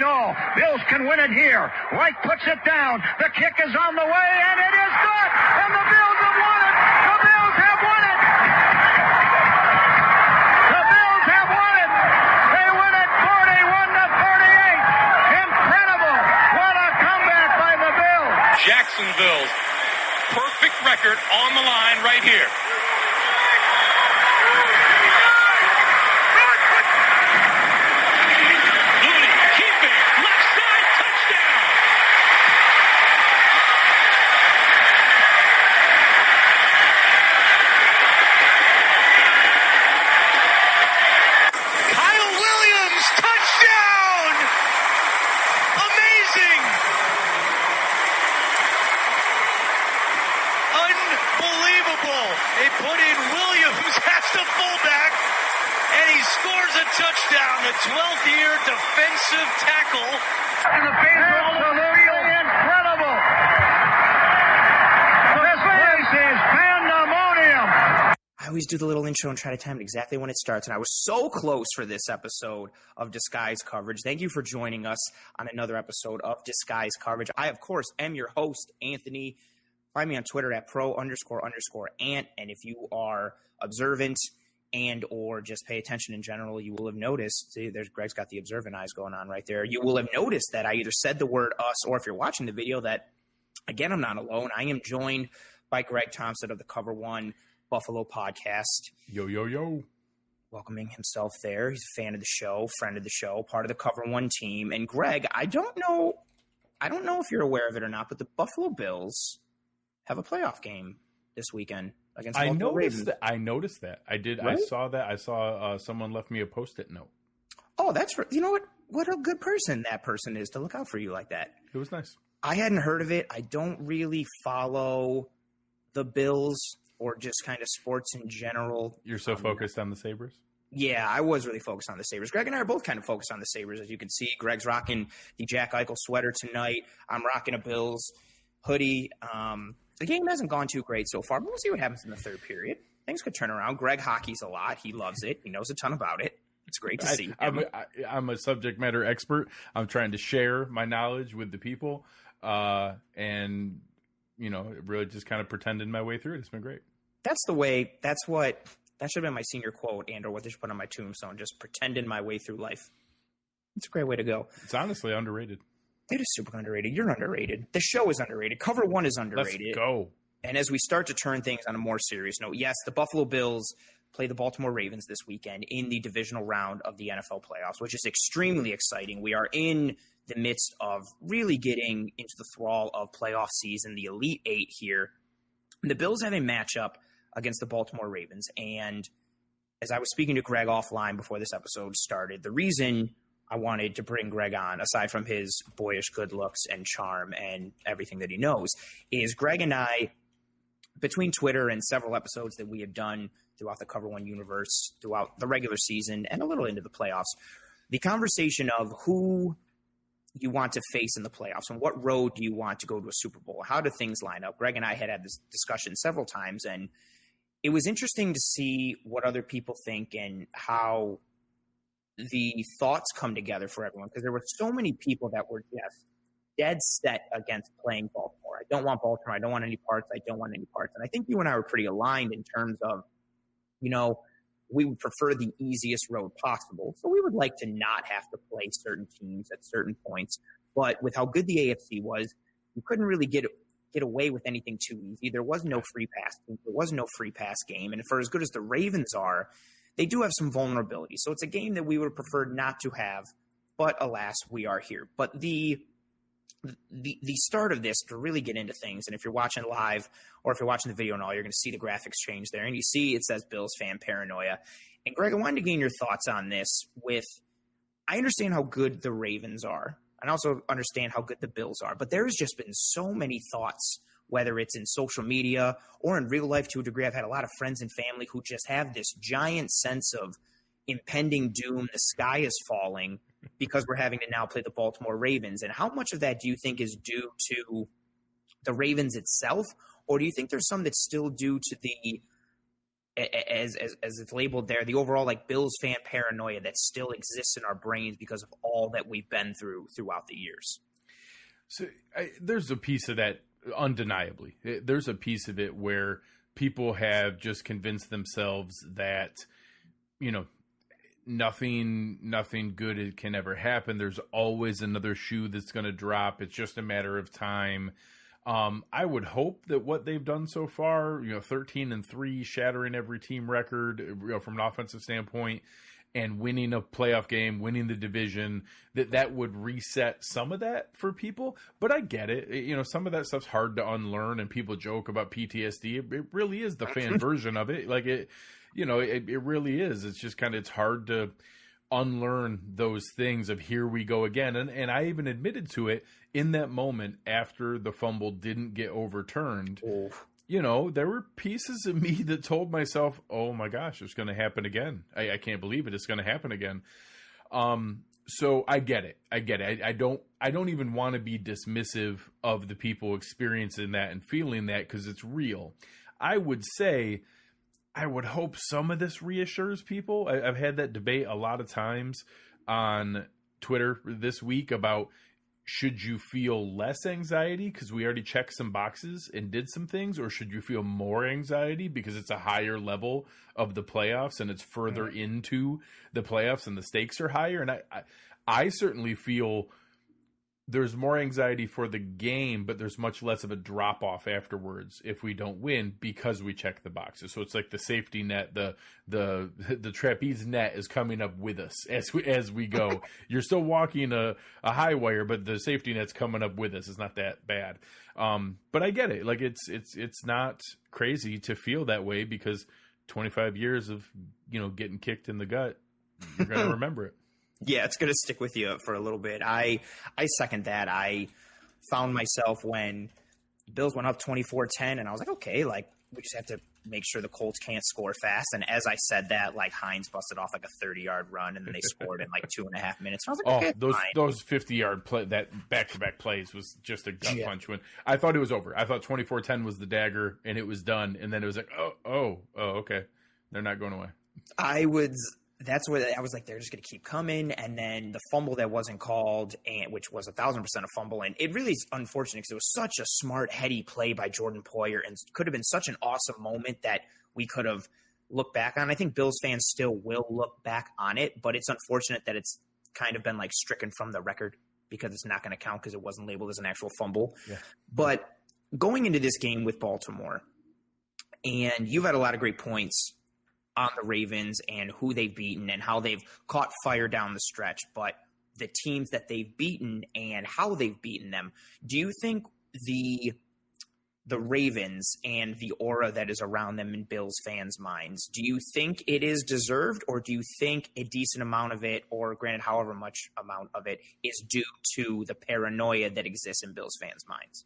all. Bills can win it here. White puts it down. The kick is on the way, and it is good. And the Bills have won it. The Bills have won it. The Bills have won it. They win it 41-38. Incredible. What a comeback by the Bills. Jacksonville's perfect record on the line right here. They put in Williams as the fullback, and he scores a touchdown, the 12th year defensive tackle. And the fans are all over the field. Incredible. This place is pandemonium. I always do the little intro and try to time it exactly when it starts, and I was so close for this episode of Disguise Coverage. Thank you for joining us on another episode of Disguise Coverage. I, of course, am your host, Anthony. Find me on Twitter at __Ant. And if you are observant and or just pay attention in general, you will have noticed, see, Greg's got the observant eyes going on right there. You will have noticed that I either said the word us, or if you're watching the video, that, again, I'm not alone. I am joined by Greg Tompsett of the Cover One Buffalo podcast. Yo, yo, yo. Welcoming himself there. He's a fan of the show, friend of the show, part of the Cover One team. And Greg, I don't know if you're aware of it or not, but the Buffalo Bills have a playoff game this weekend against the Baltimore Ravens. I noticed that. I did. Right? I saw that. I saw someone left me a Post-it note. Oh, that's you know what a good person that person is to look out for you like that. It was nice. I hadn't heard of it. I don't really follow the Bills or just kind of sports in general. You're so focused on the Sabres? Yeah, I was really focused on the Sabres. Greg and I are both kind of focused on the Sabres, as you can see. Greg's rocking the Jack Eichel sweater tonight. I'm rocking a Bills hoodie. The game hasn't gone too great so far, but we'll see what happens in the third period. Things could turn around. Greg hockeys a lot. He loves it. He knows a ton about it. It's great to see. I'm a subject matter expert. I'm trying to share my knowledge with the people, and really just kind of pretending my way through it. It's been great. That's the way. That should have been my senior quote, and or what they should put on my tombstone. Just pretending my way through life. It's a great way to go. It's honestly underrated. It is super underrated. You're underrated. The show is underrated. Cover One is underrated. Let's go. And as we start to turn things on a more serious note, yes, the Buffalo Bills play the Baltimore Ravens this weekend in the divisional round of the NFL playoffs, which is extremely exciting. We are in the midst of really getting into the thrall of playoff season, the Elite Eight here. And the Bills have a matchup against the Baltimore Ravens. And as I was speaking to Greg offline before this episode started, the reason I wanted to bring Greg on, aside from his boyish good looks and charm and everything that he knows, is Greg and I, between Twitter and several episodes that we have done throughout the Cover One universe, throughout the regular season and a little into the playoffs, the conversation of who you want to face in the playoffs and what road do you want to go to a Super Bowl? How do things line up? Greg and I had this discussion several times, and it was interesting to see what other people think and how the thoughts come together for everyone, because there were so many people that were just dead set against playing Baltimore. I don't want Baltimore. I don't want any parts. I don't want any parts. And I think you and I were pretty aligned in terms of, we would prefer the easiest road possible. So we would like to not have to play certain teams at certain points. But with how good the AFC was, you couldn't really get away with anything too easy. There was no free pass. There was no free pass game. And for as good as the Ravens are, they do have some vulnerability. So it's a game that we would have preferred not to have, but alas, we are here. But the start of this, to really get into things, and if you're watching live or if you're watching the video and all, you're going to see the graphics change there. And you see it says Bills fan paranoia. And Greg, I wanted to gain your thoughts on this I understand how good the Ravens are, and also understand how good the Bills are. But there's just been so many thoughts, whether it's in social media or in real life to a degree. I've had a lot of friends and family who just have this giant sense of impending doom. The sky is falling because we're having to now play the Baltimore Ravens. And how much of that do you think is due to the Ravens itself? Or do you think there's some that's still due to the as it's labeled there, the overall like Bills fan paranoia that still exists in our brains because of all that we've been throughout the years. So there's a piece of that, undeniably. There's a piece of it where people have just convinced themselves that, nothing good can ever happen. There's always another shoe that's going to drop. It's just a matter of time. I would hope that what they've done so far, 13-3, shattering every team record, from an offensive standpoint, and winning a playoff game, winning the division, that would reset some of that for people. But I get it. Some of that stuff's hard to unlearn, and people joke about PTSD. It really is the fan version of it. Like it really is. It's just it's hard to unlearn those things of here we go again. And I even admitted to it in that moment after the fumble didn't get overturned. Oh. There were pieces of me that told myself, oh my gosh, it's going to happen again. I can't believe it. It's going to happen again. So I get it. I don't even want to be dismissive of the people experiencing that and feeling that, because it's real. I would say, I would hope some of this reassures people. I've had that debate a lot of times on Twitter this week about, should you feel less anxiety because we already checked some boxes and did some things, or should you feel more anxiety because it's a higher level of the playoffs and it's further into the playoffs and the stakes are higher? And I certainly feel there's more anxiety for the game, but there's much less of a drop off afterwards if we don't win because we check the boxes. So it's like the safety net, the trapeze net is coming up with us as we go. You're still walking a high wire, but the safety net's coming up with us. It's not that bad. But I get it. Like it's not crazy to feel that way, because 25 years of, getting kicked in the gut, you're going to remember it. Yeah, it's going to stick with you for a little bit. I second that. I found myself when the Bills went up 24-10, and I was like, okay, like we just have to make sure the Colts can't score fast. And as I said that, like Hines busted off like a 30-yard run, and then they scored in like 2.5 minutes. And I was like, okay, those 50-yard play, that back-to-back plays was just a gut punch. When I thought it was over, I thought 24-10 was the dagger, and it was done. And then it was like, oh, okay, they're not going away. That's where I was like, they're just going to keep coming. And then the fumble that wasn't called, and which was 1,000% a fumble. And it really is unfortunate because it was such a smart, heady play by Jordan Poyer, and could have been such an awesome moment that we could have looked back on. I think Bills fans still will look back on it, but it's unfortunate that it's kind of been like stricken from the record because it's not going to count because it wasn't labeled as an actual fumble. Yeah. But going into this game with Baltimore, and you've had a lot of great points on the Ravens and who they've beaten and how they've caught fire down the stretch, but the teams that they've beaten and how they've beaten them, do you think the Ravens and the aura that is around them in Bills fans' minds, do you think it is deserved, or do you think a decent amount of it, or granted however much amount of it, is due to the paranoia that exists in Bills fans' minds?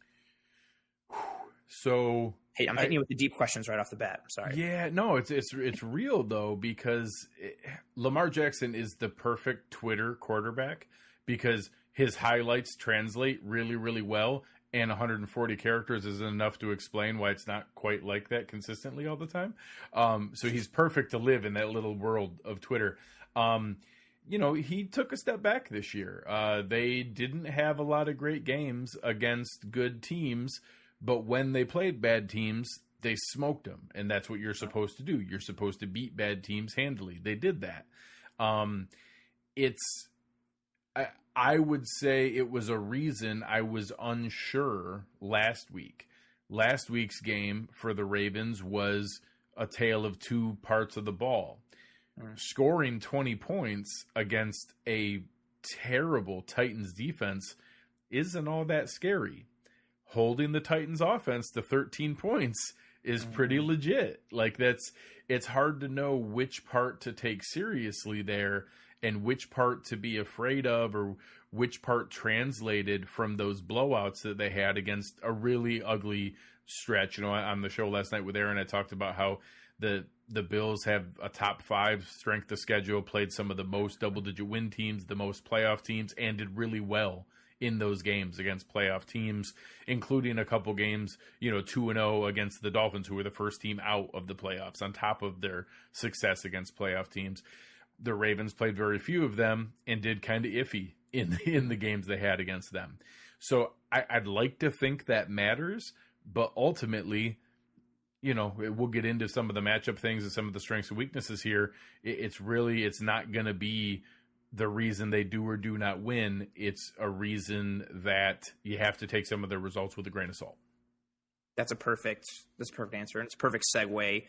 So hey, I'm hitting you with the deep questions right off the bat. I'm sorry. Yeah, no, it's real though, because Lamar Jackson is the perfect Twitter quarterback, because his highlights translate really, really well, and 140 characters isn't enough to explain why it's not quite like that consistently all the time. So he's perfect to live in that little world of Twitter. He took a step back this year. They didn't have a lot of great games against good teams, but when they played bad teams, they smoked them, and that's what you're supposed to do. You're supposed to beat bad teams handily. They did that. I would say it was a reason I was unsure last week. Last week's game for the Ravens was a tale of two parts of the ball. Scoring 20 points against a terrible Titans defense isn't all that scary. Holding the Titans offense to 13 points is pretty legit. Like it's hard to know which part to take seriously there and which part to be afraid of, or which part translated from those blowouts that they had against a really ugly stretch. On the show last night with Aaron, I talked about how the Bills have a top 5 strength of schedule, played some of the most double-digit win teams, the most playoff teams, and did really well in those games against playoff teams, including a couple games, 2-0 against the Dolphins, who were the first team out of the playoffs on top of their success against playoff teams. The Ravens played very few of them and did kind of iffy in the games they had against them. So I'd like to think that matters, but ultimately, we'll get into some of the matchup things and some of the strengths and weaknesses here. It's not going to be the reason they do or do not win. It's a reason that you have to take some of the results with a grain of salt. That's a perfect answer. And it's a perfect segue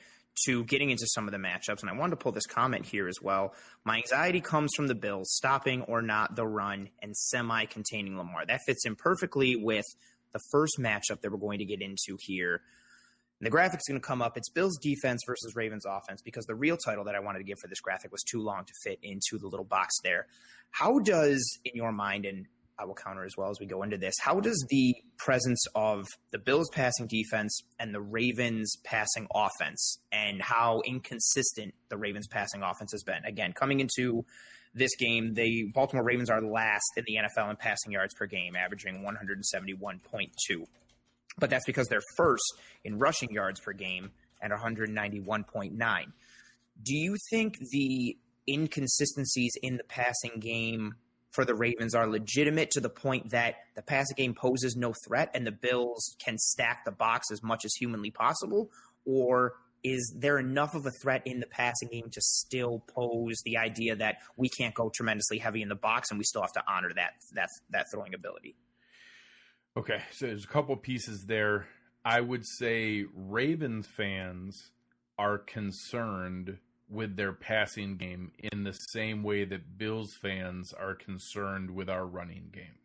to getting into some of the matchups. And I wanted to pull this comment here as well. My anxiety comes from the Bills stopping or not the run and semi-containing Lamar. That fits in perfectly with the first matchup that we're going to get into here. And the graphic's going to come up. It's Bills defense versus Ravens offense, because the real title that I wanted to give for this graphic was too long to fit into the little box there. How does, in your mind, and I will counter as well as we go into this, how does the presence of the Bills passing defense and the Ravens passing offense, and how inconsistent the Ravens passing offense has been? Again, coming into this game, the Baltimore Ravens are last in the NFL in passing yards per game, averaging 171.2. But that's because they're first in rushing yards per game at 191.9. Do you think the inconsistencies in the passing game for the Ravens are legitimate to the point that the passing game poses no threat and the Bills can stack the box as much as humanly possible? Or is there enough of a threat in the passing game to still pose the idea that we can't go tremendously heavy in the box and we still have to honor that throwing ability? Okay, so there's a couple pieces there. I would say Ravens fans are concerned with their passing game in the same way that Bills fans are concerned with our running game.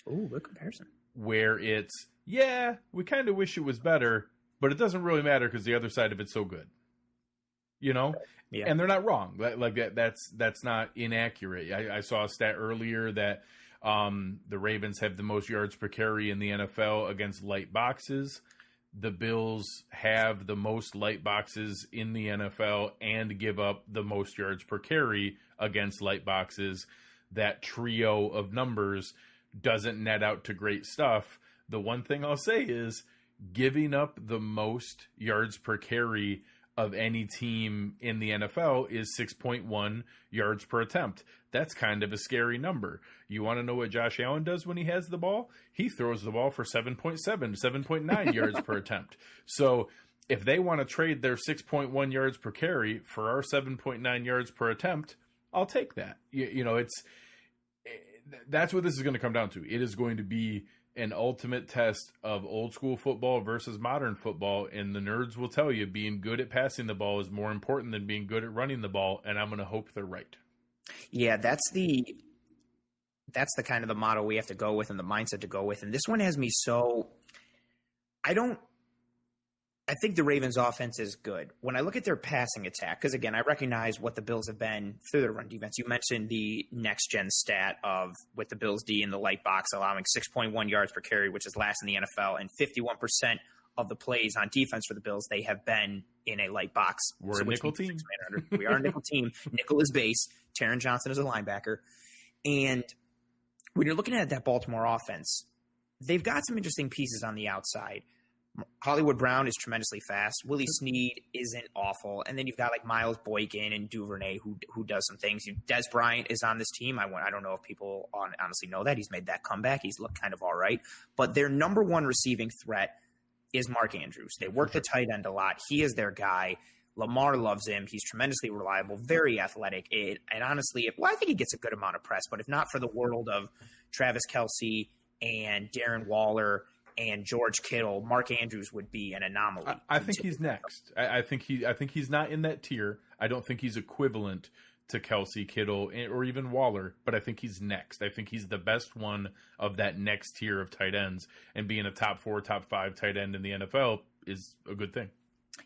Ooh, good comparison. Where it's, we kind of wish it was better, but it doesn't really matter because the other side of it's so good. Yeah. And they're not wrong. Like that's not inaccurate. I saw a stat earlier that the Ravens have the most yards per carry in the NFL against light boxes. The Bills have the most light boxes in the NFL and give up the most yards per carry against light boxes. That trio of numbers doesn't net out to great stuff. The one thing I'll say is giving up the most yards per carry of any team in the NFL is 6.1 yards per attempt. That's kind of a scary number. You want to know what Josh Allen does when he has the ball? He throws the ball for 7.7, 7.9 yards per attempt. So if they want to trade their 6.1 yards per carry for our 7.9 yards per attempt, I'll take that. That's what this is going to come down to. It is going to be an ultimate test of old school football versus modern football, and the nerds will tell you being good at passing the ball is more important than being good at running the ball, and I'm going to hope they're right. Yeah, that's the kind of the motto we have to go with and the mindset to go with. And this one has me so I think the Ravens offense is good. When I look at their passing attack, because again, I recognize what the Bills have been through their run defense. You mentioned the next gen stat of with the Bills D in the light box allowing 6.1 yards per carry, which is last in the NFL, and 51% of the plays on defense for the Bills, they have been in a light box. We're a nickel team. We are a nickel team. Nickel is base. Taron Johnson is a linebacker. And when you're looking at that Baltimore offense, they've got some interesting pieces on the outside. Hollywood Brown is tremendously fast. Willie Snead isn't awful. And then you've got like Miles Boykin and Duvernay who does some things. Des Bryant is on this team. I don't know if people honestly know that. He's made that comeback. He's looked kind of all right. But their number one receiving threat is Mark Andrews. They work the tight end a lot. He is their guy. Lamar loves him. He's tremendously reliable, very athletic. And honestly, I think he gets a good amount of press. But if not for the world of Travis Kelce and Darren Waller and George Kittle, Mark Andrews would be an anomaly. I think he's next. I think he's not in that tier. I don't think he's equivalent to Kelce, Kittle, or even Waller, but I think he's next. I think he's the best one of that next tier of tight ends, and being a top 4, top 5 tight end in the NFL is a good thing.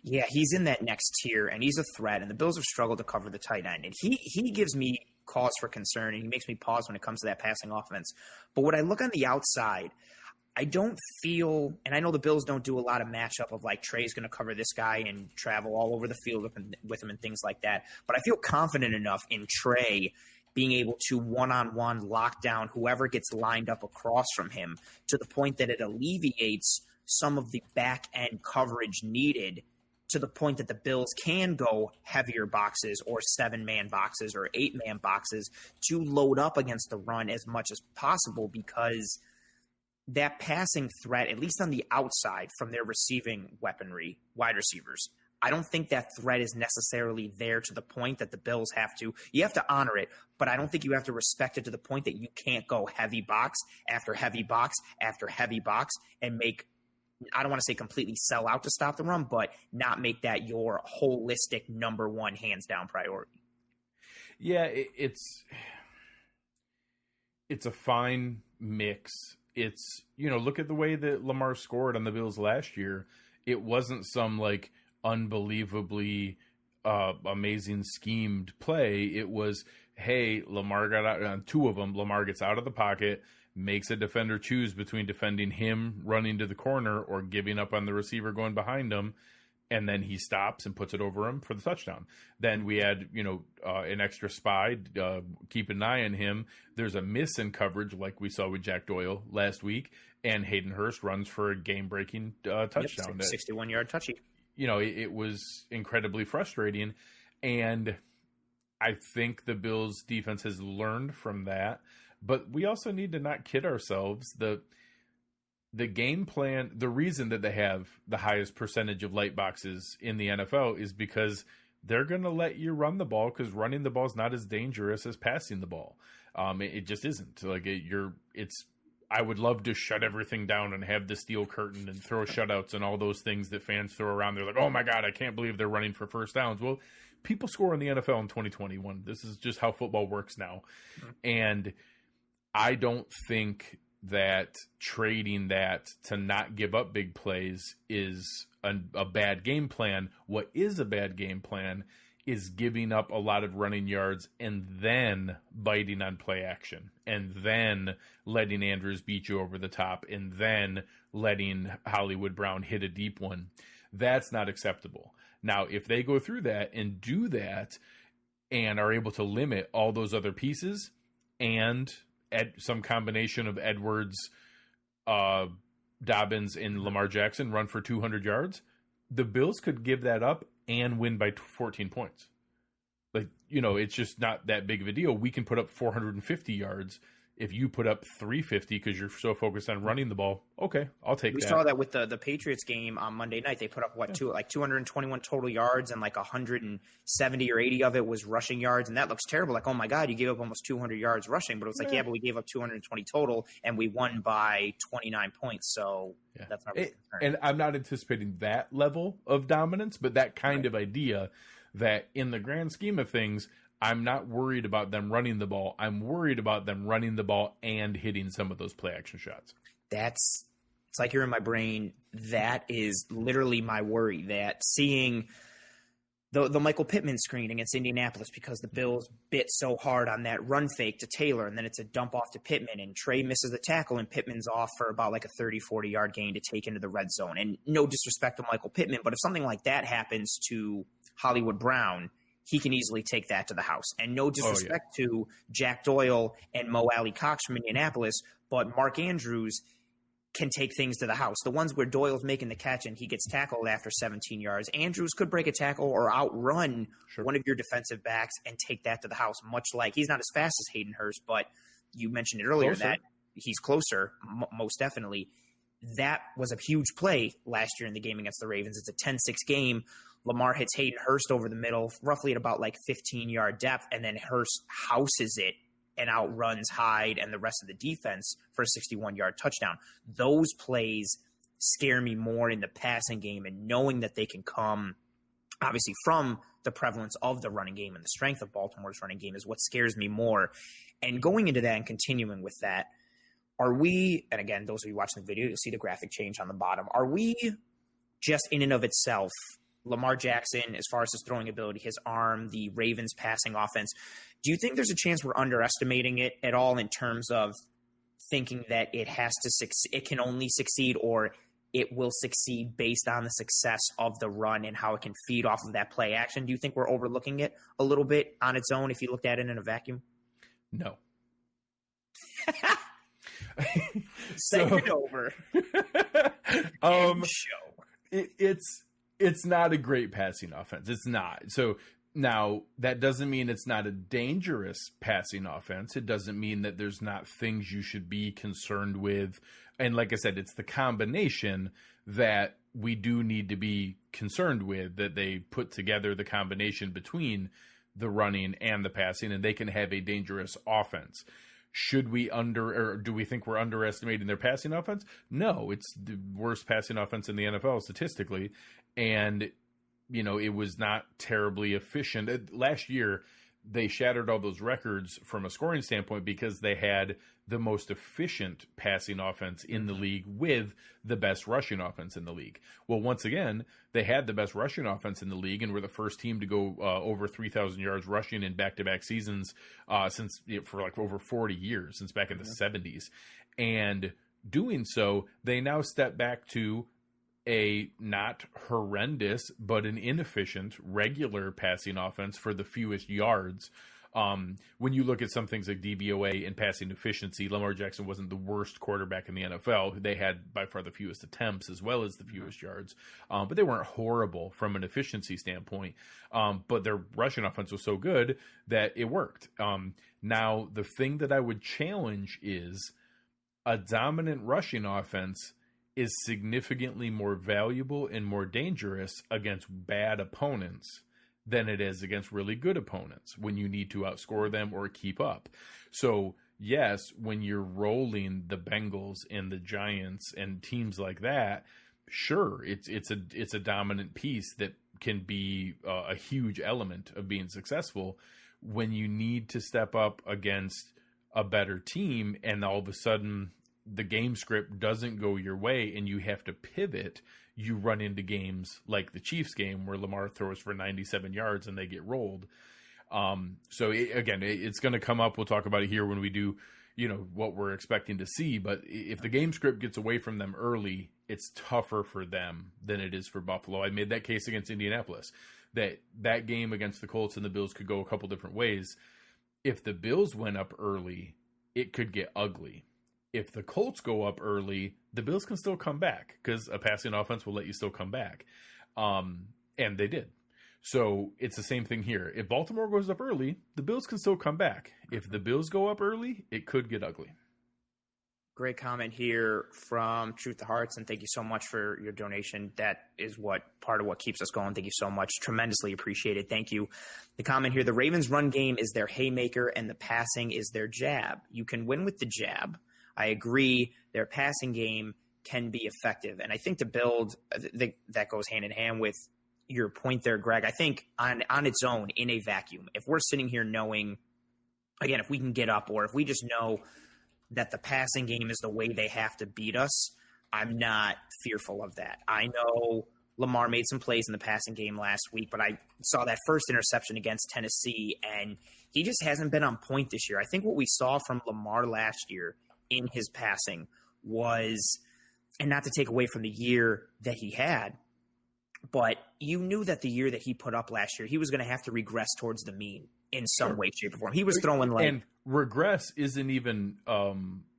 Yeah, he's in that next tier, and he's a threat, and the Bills have struggled to cover the tight end, and he gives me cause for concern, and he makes me pause when it comes to that passing offense. But when I look on the outside, I don't feel, and I know the Bills don't do a lot of matchup of like Trey's going to cover this guy and travel all over the field with him and things like that. But I feel confident enough in Trey being able to one-on-one lock down whoever gets lined up across from him to the point that it alleviates some of the back-end coverage needed to the point that the Bills can go heavier boxes or 7-man boxes or 8-man boxes to load up against the run as much as possible, because that passing threat, at least on the outside from their receiving weaponry, wide receivers, I don't think that threat is necessarily there to the point that the Bills you have to honor it, but I don't think you have to respect it to the point that you can't go heavy box after heavy box after heavy box and make, I don't want to say completely sell out to stop the run, but not make that your holistic number one hands down priority. Yeah, it's a fine mix. It's, look at the way that Lamar scored on the Bills last year. It wasn't some like unbelievably amazing schemed play. It was, hey, Lamar got out on 2 of them. Lamar gets out of the pocket, makes a defender choose between defending him running to the corner or giving up on the receiver going behind him, and then he stops and puts it over him for the touchdown. Then we had, an extra spy, keep an eye on him. There's a miss in coverage like we saw with Jack Doyle last week, and Hayden Hurst runs for a game-breaking touchdown. 61-yard touchy. It was incredibly frustrating, and I think the Bills' defense has learned from that. But we also need to not kid ourselves. The game plan, the reason that they have the highest percentage of light boxes in the NFL is because they're going to let you run the ball, because running the ball is not as dangerous as passing the ball. It just isn't. I would love to shut everything down and have the steel curtain and throw shutouts and all those things that fans throw around. They're like, oh my God, I can't believe they're running for first downs. Well, people score in the NFL in 2021. This is just how football works now. And I don't think that trading that to not give up big plays is a bad game plan. What is a bad game plan is giving up a lot of running yards and then biting on play action and then letting Andrews beat you over the top and then letting Hollywood Brown hit a deep one. That's not acceptable. Now, if they go through that and do that and are able to limit all those other pieces and some combination of Edwards, Dobbins, and Lamar Jackson run for 200 yards, the Bills could give that up and win by 14 points. It's just not that big of a deal. We can put up 450 yards. If you put up 350 because you're so focused on running the ball, okay, I'll take that. We saw that with the Patriots game on Monday night. They put up 221 total yards, and 170 or 80 of it was rushing yards, and that looks terrible. Like, oh my God, you gave up almost 200 yards rushing, but it was like, but we gave up 220 total, and we won by 29 points. So that's not really concerned. And I'm not anticipating that level of dominance, but that kind of idea that in the grand scheme of things, I'm not worried about them running the ball. I'm worried about them running the ball and hitting some of those play action shots. It's like you're in my brain. That is literally my worry, that seeing the Michael Pittman screen against Indianapolis, because the Bills bit so hard on that run fake to Taylor, and then it's a dump off to Pittman, and Trey misses the tackle, and Pittman's off for about a 30, 40-yard gain to take into the red zone. And no disrespect to Michael Pittman, but if something like that happens to Hollywood Brown, he can easily take that to the house. And no disrespect to Jack Doyle and Mo Alley Cox from Indianapolis, but Mark Andrews can take things to the house. The ones where Doyle's making the catch and he gets tackled after 17 yards, Andrews could break a tackle or outrun one of your defensive backs and take that to the house, much like he's not as fast as Hayden Hurst, but you mentioned it earlier that he's closer, most definitely. That was a huge play last year in the game against the Ravens. It's a 10-6 game. Lamar hits Hayden Hurst over the middle, roughly at about 15-yard depth, and then Hurst houses it and outruns Hyde and the rest of the defense for a 61-yard touchdown. Those plays scare me more in the passing game, and knowing that they can come, obviously, from the prevalence of the running game and the strength of Baltimore's running game is what scares me more. And going into that and continuing with that, are we, and again, those of you watching the video, you'll see the graphic change on the bottom, are we just in and of itself, Lamar Jackson, as far as his throwing ability, his arm, the Ravens passing offense, do you think there's a chance we're underestimating it at all in terms of thinking that it has to succeed, it can only succeed, or it will succeed based on the success of the run and how it can feed off of that play action? Do you think we're overlooking it a little bit on its own if you looked at it in a vacuum? No. Send it over. Show. It's not a great passing offense. It's not. So now that doesn't mean it's not a dangerous passing offense. It doesn't mean that there's not things you should be concerned with. And like I said, it's the combination that we do need to be concerned with, that they put together the combination between the running and the passing, and they can have a dangerous offense. Should we do we think we're underestimating their passing offense? No, it's the worst passing offense in the NFL statistically. And, you know, it was not terribly efficient. Last year, they shattered all those records from a scoring standpoint because they had the most efficient passing offense in the league with the best rushing offense in the league. Well, once again, they had the best rushing offense in the league and were the first team to go over 3,000 yards rushing in back-to-back seasons for like over 40 years, since back in the 70s. And doing so, they now step back to a not horrendous, but an inefficient, regular passing offense for the fewest yards. When you look at some things like DVOA and passing efficiency, Lamar Jackson wasn't the worst quarterback in the NFL. They had by far the fewest attempts as well as the fewest yards, but they weren't horrible from an efficiency standpoint. But their rushing offense was so good that it worked. Now, the thing that I would challenge is a dominant rushing offense is significantly more valuable and more dangerous against bad opponents than it is against really good opponents when you need to outscore them or keep up. So yes, when you're rolling the Bengals and the Giants and teams like that, sure, it's a dominant piece that can be a huge element of being successful. When you need to step up against a better team and all of a sudden the game script doesn't go your way and you have to pivot, you run into games like the Chiefs game where Lamar throws for 97 yards and they get rolled. It's going to come up. We'll talk about it here when we do, what we're expecting to see. But if the game script gets away from them early, it's tougher for them than it is for Buffalo. I made that case against Indianapolis, that game against the Colts and the Bills could go a couple different ways. If the Bills went up early, it could get ugly. If the Colts go up early, the Bills can still come back because a passing offense will let you still come back. And they did. So it's the same thing here. If Baltimore goes up early, the Bills can still come back. If the Bills go up early, it could get ugly. Great comment here from Truth to Hearts, and thank you so much for your donation. That is part of what keeps us going. Thank you so much. Tremendously appreciated. Thank you. The comment here, the Ravens' run game is their haymaker and the passing is their jab. You can win with the jab. I agree. Their passing game can be effective. And I think that goes hand in hand with your point there, Greg. I think on its own, in a vacuum, if we're sitting here knowing, again, if we can get up or if we just know that the passing game is the way they have to beat us, I'm not fearful of that. I know Lamar made some plays in the passing game last week, but I saw that first interception against Tennessee, and he just hasn't been on point this year. I think what we saw from Lamar last year in his passing was, and not to take away from the year that he had, but you knew that the year that he put up last year, he was going to have to regress towards the mean in some way, shape, or form. He was throwing and regress isn't even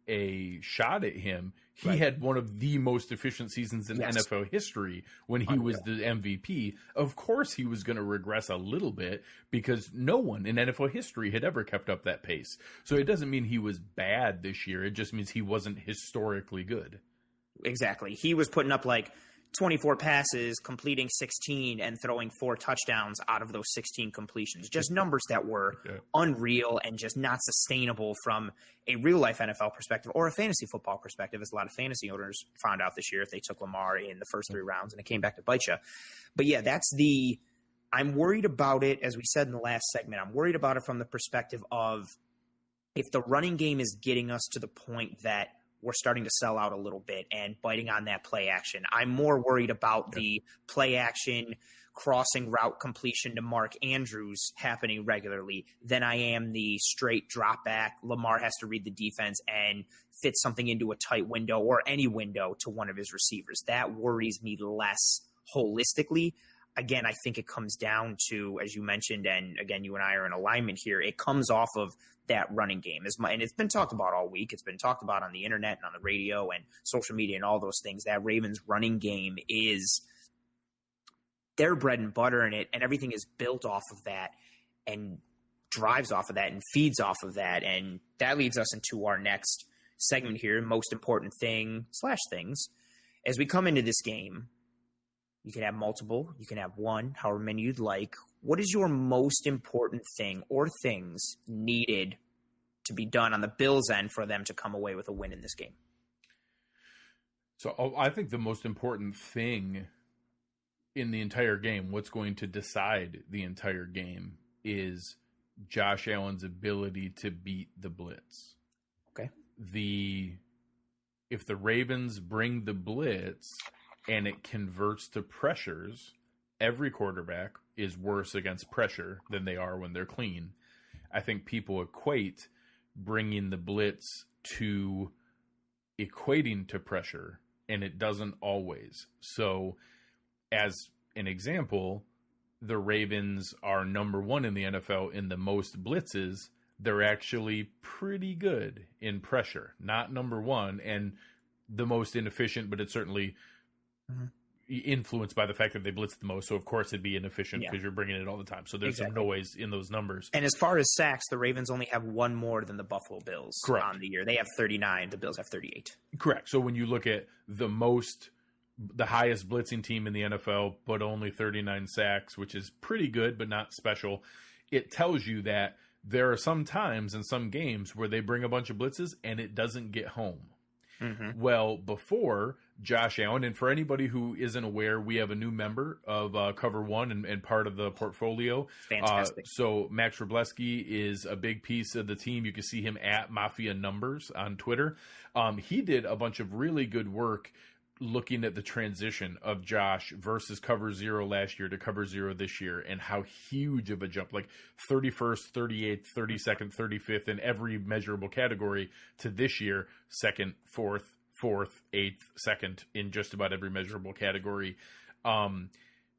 a shot at him. He had one of the most efficient seasons in NFL history when he was the MVP. Of course he was going to regress a little bit because no one in NFL history had ever kept up that pace. So it doesn't mean he was bad this year. It just means he wasn't historically good. Exactly. He was putting up like 24 passes, completing 16, and throwing 4 touchdowns out of those 16 completions. Just numbers that were unreal and just not sustainable from a real-life NFL perspective or a fantasy football perspective, as a lot of fantasy owners found out this year if they took Lamar in the first 3 rounds and it came back to bite you. But yeah, I'm worried about it, as we said in the last segment. I'm worried about it from the perspective of if the running game is getting us to the point that we're starting to sell out a little bit and biting on that play action. I'm more worried about the play action crossing route completion to Mark Andrews happening regularly than I am the straight drop back. Lamar has to read the defense and fit something into a tight window or any window to one of his receivers. That worries me less holistically. again, I think it comes down to, as you mentioned, and again, you and I are in alignment here, it comes off of that running game. And it's been talked about all week. It's been talked about on the internet and on the radio and social media and all those things. That Ravens running game is their bread and butter in it, and everything is built off of that and drives off of that and feeds off of that. And that leads us into our next segment here, most important thing / things. As we come into this game, you can have multiple, you can have one, however many you'd like. What is your most important thing or things needed to be done on the Bills' end for them to come away with a win in this game? So I think the most important thing in the entire game, what's going to decide the entire game, is Josh Allen's ability to beat the blitz. Okay. If the Ravens bring the blitz and it converts to pressures, every quarterback is worse against pressure than they are when they're clean. I think people equate bringing the blitz to equating to pressure, and it doesn't always. So, as an example, the Ravens are number 1 in the NFL in the most blitzes. They're actually pretty good in pressure, not number 1 and the most inefficient, but it's certainly influenced by the fact that they blitz the most. So, of course, it'd be inefficient because you're bringing it all the time. So there's some noise in those numbers. And as far as sacks, the Ravens only have one more than the Buffalo Bills on the year. They have 39. The Bills have 38. Correct. So when you look at the highest blitzing team in the NFL, but only 39 sacks, which is pretty good, but not special, it tells you that there are some times in some games where they bring a bunch of blitzes and it doesn't get home. Mm-hmm. Well, before Josh Allen, and for anybody who isn't aware, we have a new member of Cover One and part of the portfolio. Fantastic. So Max Wrobleski is a big piece of the team. You can see him at Mafia Numbers on Twitter. He did a bunch of really good work looking at the transition of Josh versus cover 0 last year to cover 0 this year, and how huge of a jump, like 31st, 38th, 32nd, 35th in every measurable category, to this year, 2nd, 4th, 8th, 2nd in just about every measurable category.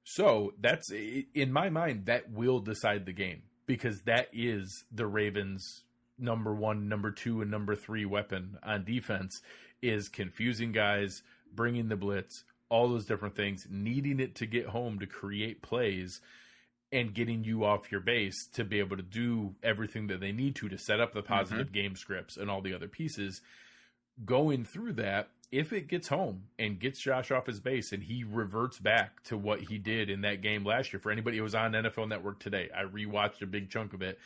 So that's, in my mind, that will decide the game, because that is the Ravens' number 1, number 2, and number 3 weapon on defense, is confusing guys, bringing the blitz, all those different things, needing it to get home to create plays, and getting you off your base to be able to do everything that they need to set up the positive game scripts and all the other pieces. Going through that, if it gets home and gets Josh off his base and he reverts back to what he did in that game last year, for anybody who was on NFL Network today, I rewatched a big chunk of it.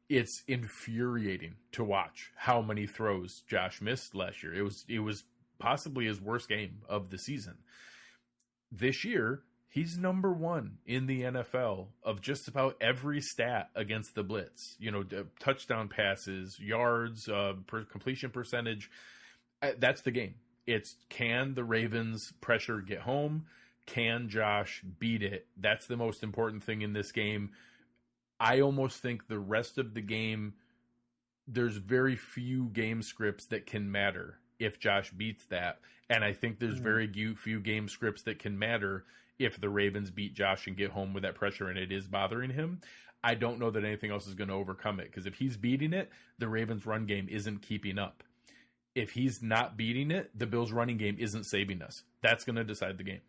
It's infuriating to watch how many throws Josh missed last year. It was possibly his worst game of the season. This year, he's number 1 in the NFL of just about every stat against the blitz. Touchdown passes, yards, completion percentage. That's the game. It's, can the Ravens pressure get home? Can Josh beat it? That's the most important thing in this game. I almost think the rest of the game, there's very few game scripts that can matter if Josh beats that. And I think there's very few game scripts that can matter if the Ravens beat Josh and get home with that pressure and it is bothering him. I don't know that anything else is going to overcome it, because if he's beating it, the Ravens' run game isn't keeping up. If he's not beating it, the Bills' running game isn't saving us. That's going to decide the game.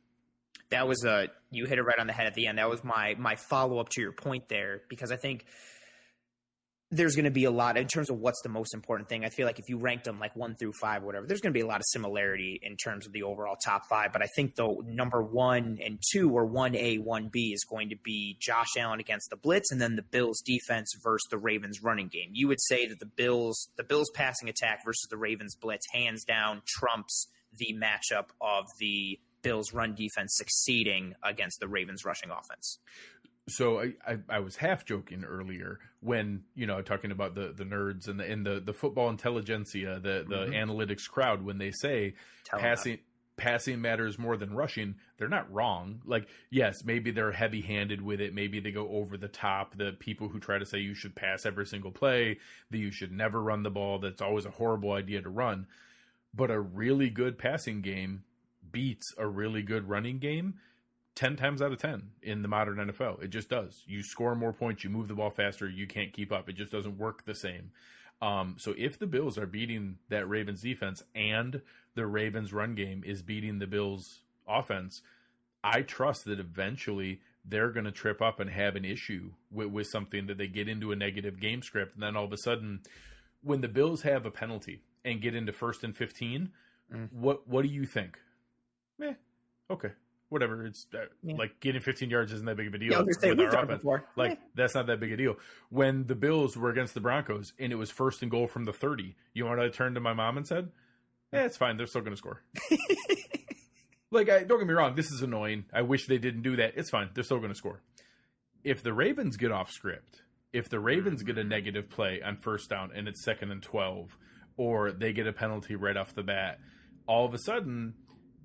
That was you hit it right on the head at the end. That was my follow-up to your point there, because I think there's going to be a lot in terms of what's the most important thing. I feel like if you ranked them like 1 through 5, whatever, there's going to be a lot of similarity in terms of the overall top 5. But I think though number 1 and 2, or 1A, 1B, is going to be Josh Allen against the blitz, and then the Bills defense versus the Ravens running game. You would say that the Bills passing attack versus the Ravens blitz hands down trumps the matchup of the Bills run defense succeeding against the Ravens rushing offense. So I was half joking earlier when, talking about the nerds and the football intelligentsia, the analytics crowd, when they say passing matters more than rushing, they're not wrong. Like, yes, maybe they're heavy-handed with it. Maybe they go over the top. The people who try to say you should pass every single play, that you should never run the ball, that's always a horrible idea to run. But a really good passing game beats a really good running game 10 times out of 10 in the modern NFL. It just does. You score more points, you move the ball faster, you can't keep up. It just doesn't work the same. So if the Bills are beating that Ravens defense and the Ravens run game is beating the Bills offense, I trust that eventually they're going to trip up and have an issue with something, that they get into a negative game script. And then all of a sudden, when the Bills have a penalty and get into 1st and 15, what do you think? Okay, whatever. It's like getting 15 yards isn't that big of a deal. Yeah, we've done it before. That's not that big a deal. When the Bills were against the Broncos and it was 1st and goal from the 30, you know what I turned to my mom and said? It's fine. They're still going to score. Don't get me wrong. This is annoying. I wish they didn't do that. It's fine. They're still going to score. If the Ravens get off script, if the Ravens get a negative play on 1st down and it's 2nd and 12, or they get a penalty right off the bat, all of a sudden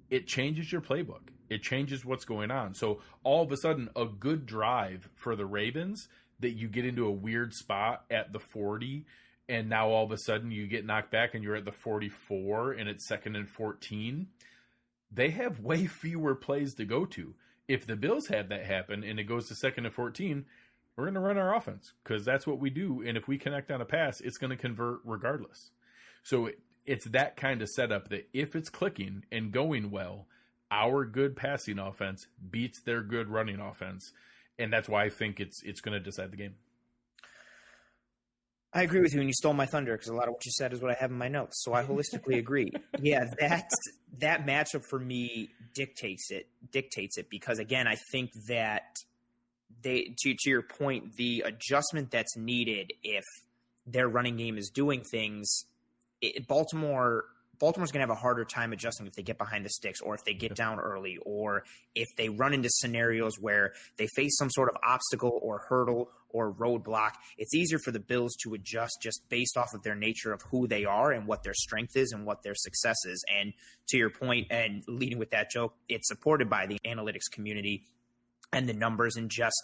it changes your playbook. It changes what's going on. So all of a sudden, a good drive for the Ravens, that you get into a weird spot at the 40, and now all of a sudden you get knocked back and you're at the 44 and it's 2nd and 14. They have way fewer plays to go to. If the Bills had that happen and it goes to 2nd and 14, we're going to run our offense because that's what we do. And if we connect on a pass, it's going to convert regardless. So it's that kind of setup that if it's clicking and going well, our good passing offense beats their good running offense. And that's why I think it's going to decide the game. I agree with you, and you stole my thunder because a lot of what you said is what I have in my notes. So I holistically agree. Yeah, that matchup for me dictates it because, again, I think that to your point, the adjustment that's needed if their running game is doing things, Baltimore's going to have a harder time adjusting if they get behind the sticks or if they get down early or if they run into scenarios where they face some sort of obstacle or hurdle or roadblock. It's easier for the Bills to adjust just based off of their nature of who they are and what their strength is and what their success is. And to your point, and leading with that joke, it's supported by the analytics community and the numbers, and just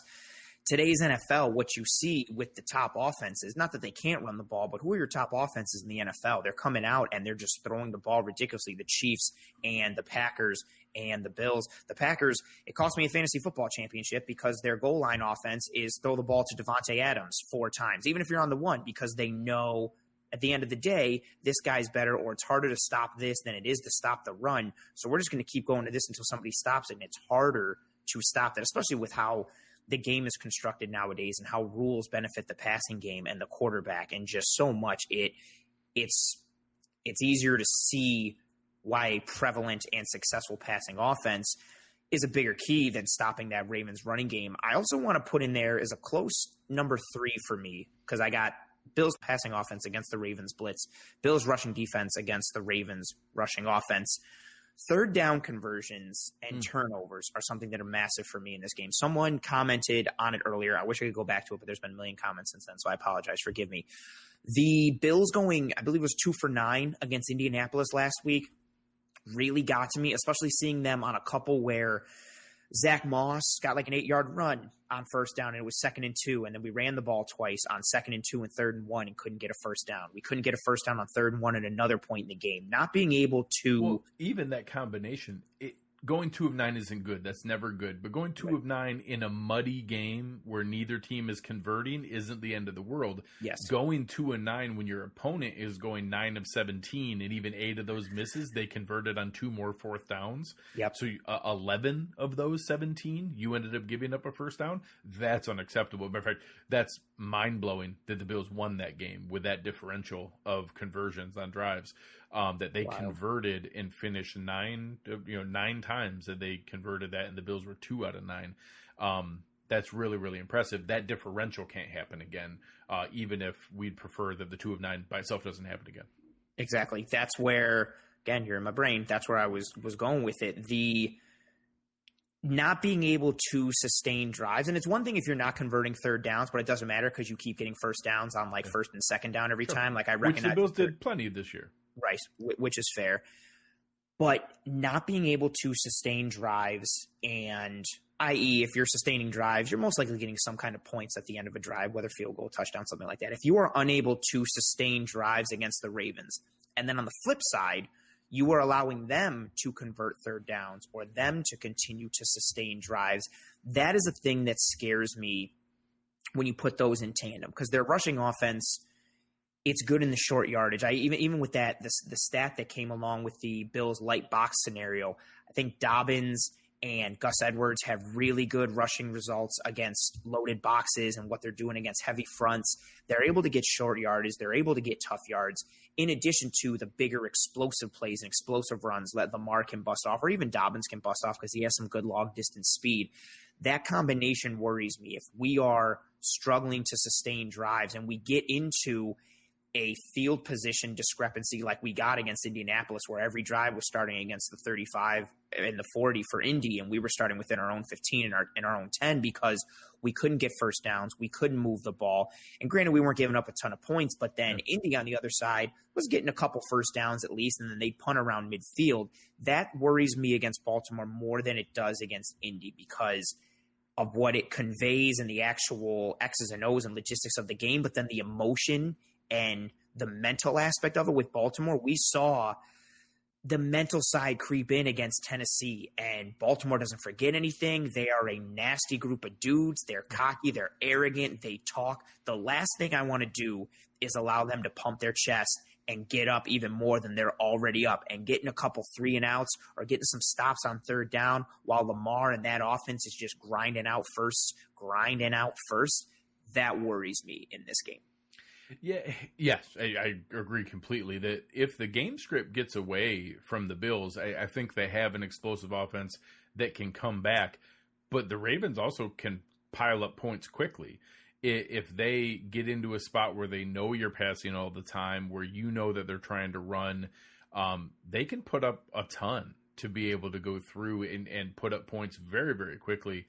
today's NFL, what you see with the top offenses, not that they can't run the ball, but who are your top offenses in the NFL? They're coming out and they're just throwing the ball ridiculously. The Chiefs and the Packers and the Bills. The Packers, it cost me a fantasy football championship because their goal line offense is throw the ball to Devontae Adams 4 times, even if you're on the 1, because they know at the end of the day, this guy's better, or it's harder to stop this than it is to stop the run. So we're just going to keep going to this until somebody stops it, and it's harder to stop that, especially with how the game is constructed nowadays and how rules benefit the passing game and the quarterback, and just so much it's easier to see why a prevalent and successful passing offense is a bigger key than stopping that Ravens running game. I also want to put in there as a close number 3 for me, because I got Bills passing offense against the Ravens blitz, Bills rushing defense against the Ravens rushing offense. 3rd down conversions and turnovers are something that are massive for me in this game. Someone commented on it earlier. I wish I could go back to it, but there's been a million comments since then, so I apologize. Forgive me. The Bills going, I believe it was 2 for 9 against Indianapolis last week, really got to me, especially seeing them on a couple where Zach Moss got like an 8-yard run on 1st down, and it was 2nd and 2, and then we ran the ball twice on 2nd and 2 and 3rd and 1 and couldn't get a 1st down. We couldn't get a 1st down on 3rd and 1 at another point in the game. Not being able to... Well, even that combination, going 2 of 9 isn't good. That's never good. But going 2 of 9 in a muddy game where neither team is converting isn't the end of the world. Yes. Going 2 of 9 when your opponent is going 9 of 17 and even 8 of those misses, they converted on 2 more 4th downs. Yep. So 11 of those 17, you ended up giving up a 1st down. That's unacceptable. Matter of fact, that's mind-blowing that the Bills won that game with that differential of conversions on drives. That they converted and finished 9 times that they converted that, and the Bills were 2 out of 9. That's really, really impressive. That differential can't happen again, even if we'd prefer that the 2 of 9 by itself doesn't happen again. Exactly. That's where, again, you're in my brain, that's where I was going with it. The not being able to sustain drives, and it's one thing if you're not converting 3rd downs, but it doesn't matter because you keep getting 1st downs on 1st and 2nd down every time. Like I recognize which the Bills did plenty this year. Right, which is fair. But not being able to sustain drives, and i.e. if you're sustaining drives, you're most likely getting some kind of points at the end of a drive, whether field goal, touchdown, something like that. If you are unable to sustain drives against the Ravens, and then on the flip side, you are allowing them to convert third downs or them to continue to sustain drives. That is a thing that scares me when you put those in tandem, because their rushing offense, it's good in the short yardage. Even with that, the stat that came along with the Bills light box scenario, I think Dobbins and Gus Edwards have really good rushing results against loaded boxes and what they're doing against heavy fronts. They're able to get short yardage. They're able to get tough yards, in addition to the bigger explosive plays and explosive runs that Lamar can bust off, or even Dobbins can bust off because he has some good long distance speed. That combination worries me. If we are struggling to sustain drives and we get into a field position discrepancy like we got against Indianapolis, where every drive was starting against the 35 and the 40 for Indy, and we were starting within our own 15 and our own 10 because we couldn't get first downs, we couldn't move the ball. And granted, we weren't giving up a ton of points, but then Indy on the other side was getting a couple first downs at least, and then they'd punt around midfield. That worries me against Baltimore more than it does against Indy, because of what it conveys and the actual X's and O's and logistics of the game, but then the emotion and the mental aspect of it with Baltimore. We saw the mental side creep in against Tennessee, and Baltimore doesn't forget anything. They are a nasty group of dudes. They're cocky. They're arrogant. They talk. The last thing I want to do is allow them to pump their chest and get up even more than they're already up, and getting a couple 3-and-outs or getting some stops on third down while Lamar and that offense is just grinding out first. That worries me in this game. Yes, I agree completely that if the game script gets away from the Bills, I think they have an explosive offense that can come back, but the Ravens also can pile up points quickly. If they get into a spot where they know you're passing all the time, where you know that they're trying to run, they can put up a ton to be able to go through and put up points very, very quickly.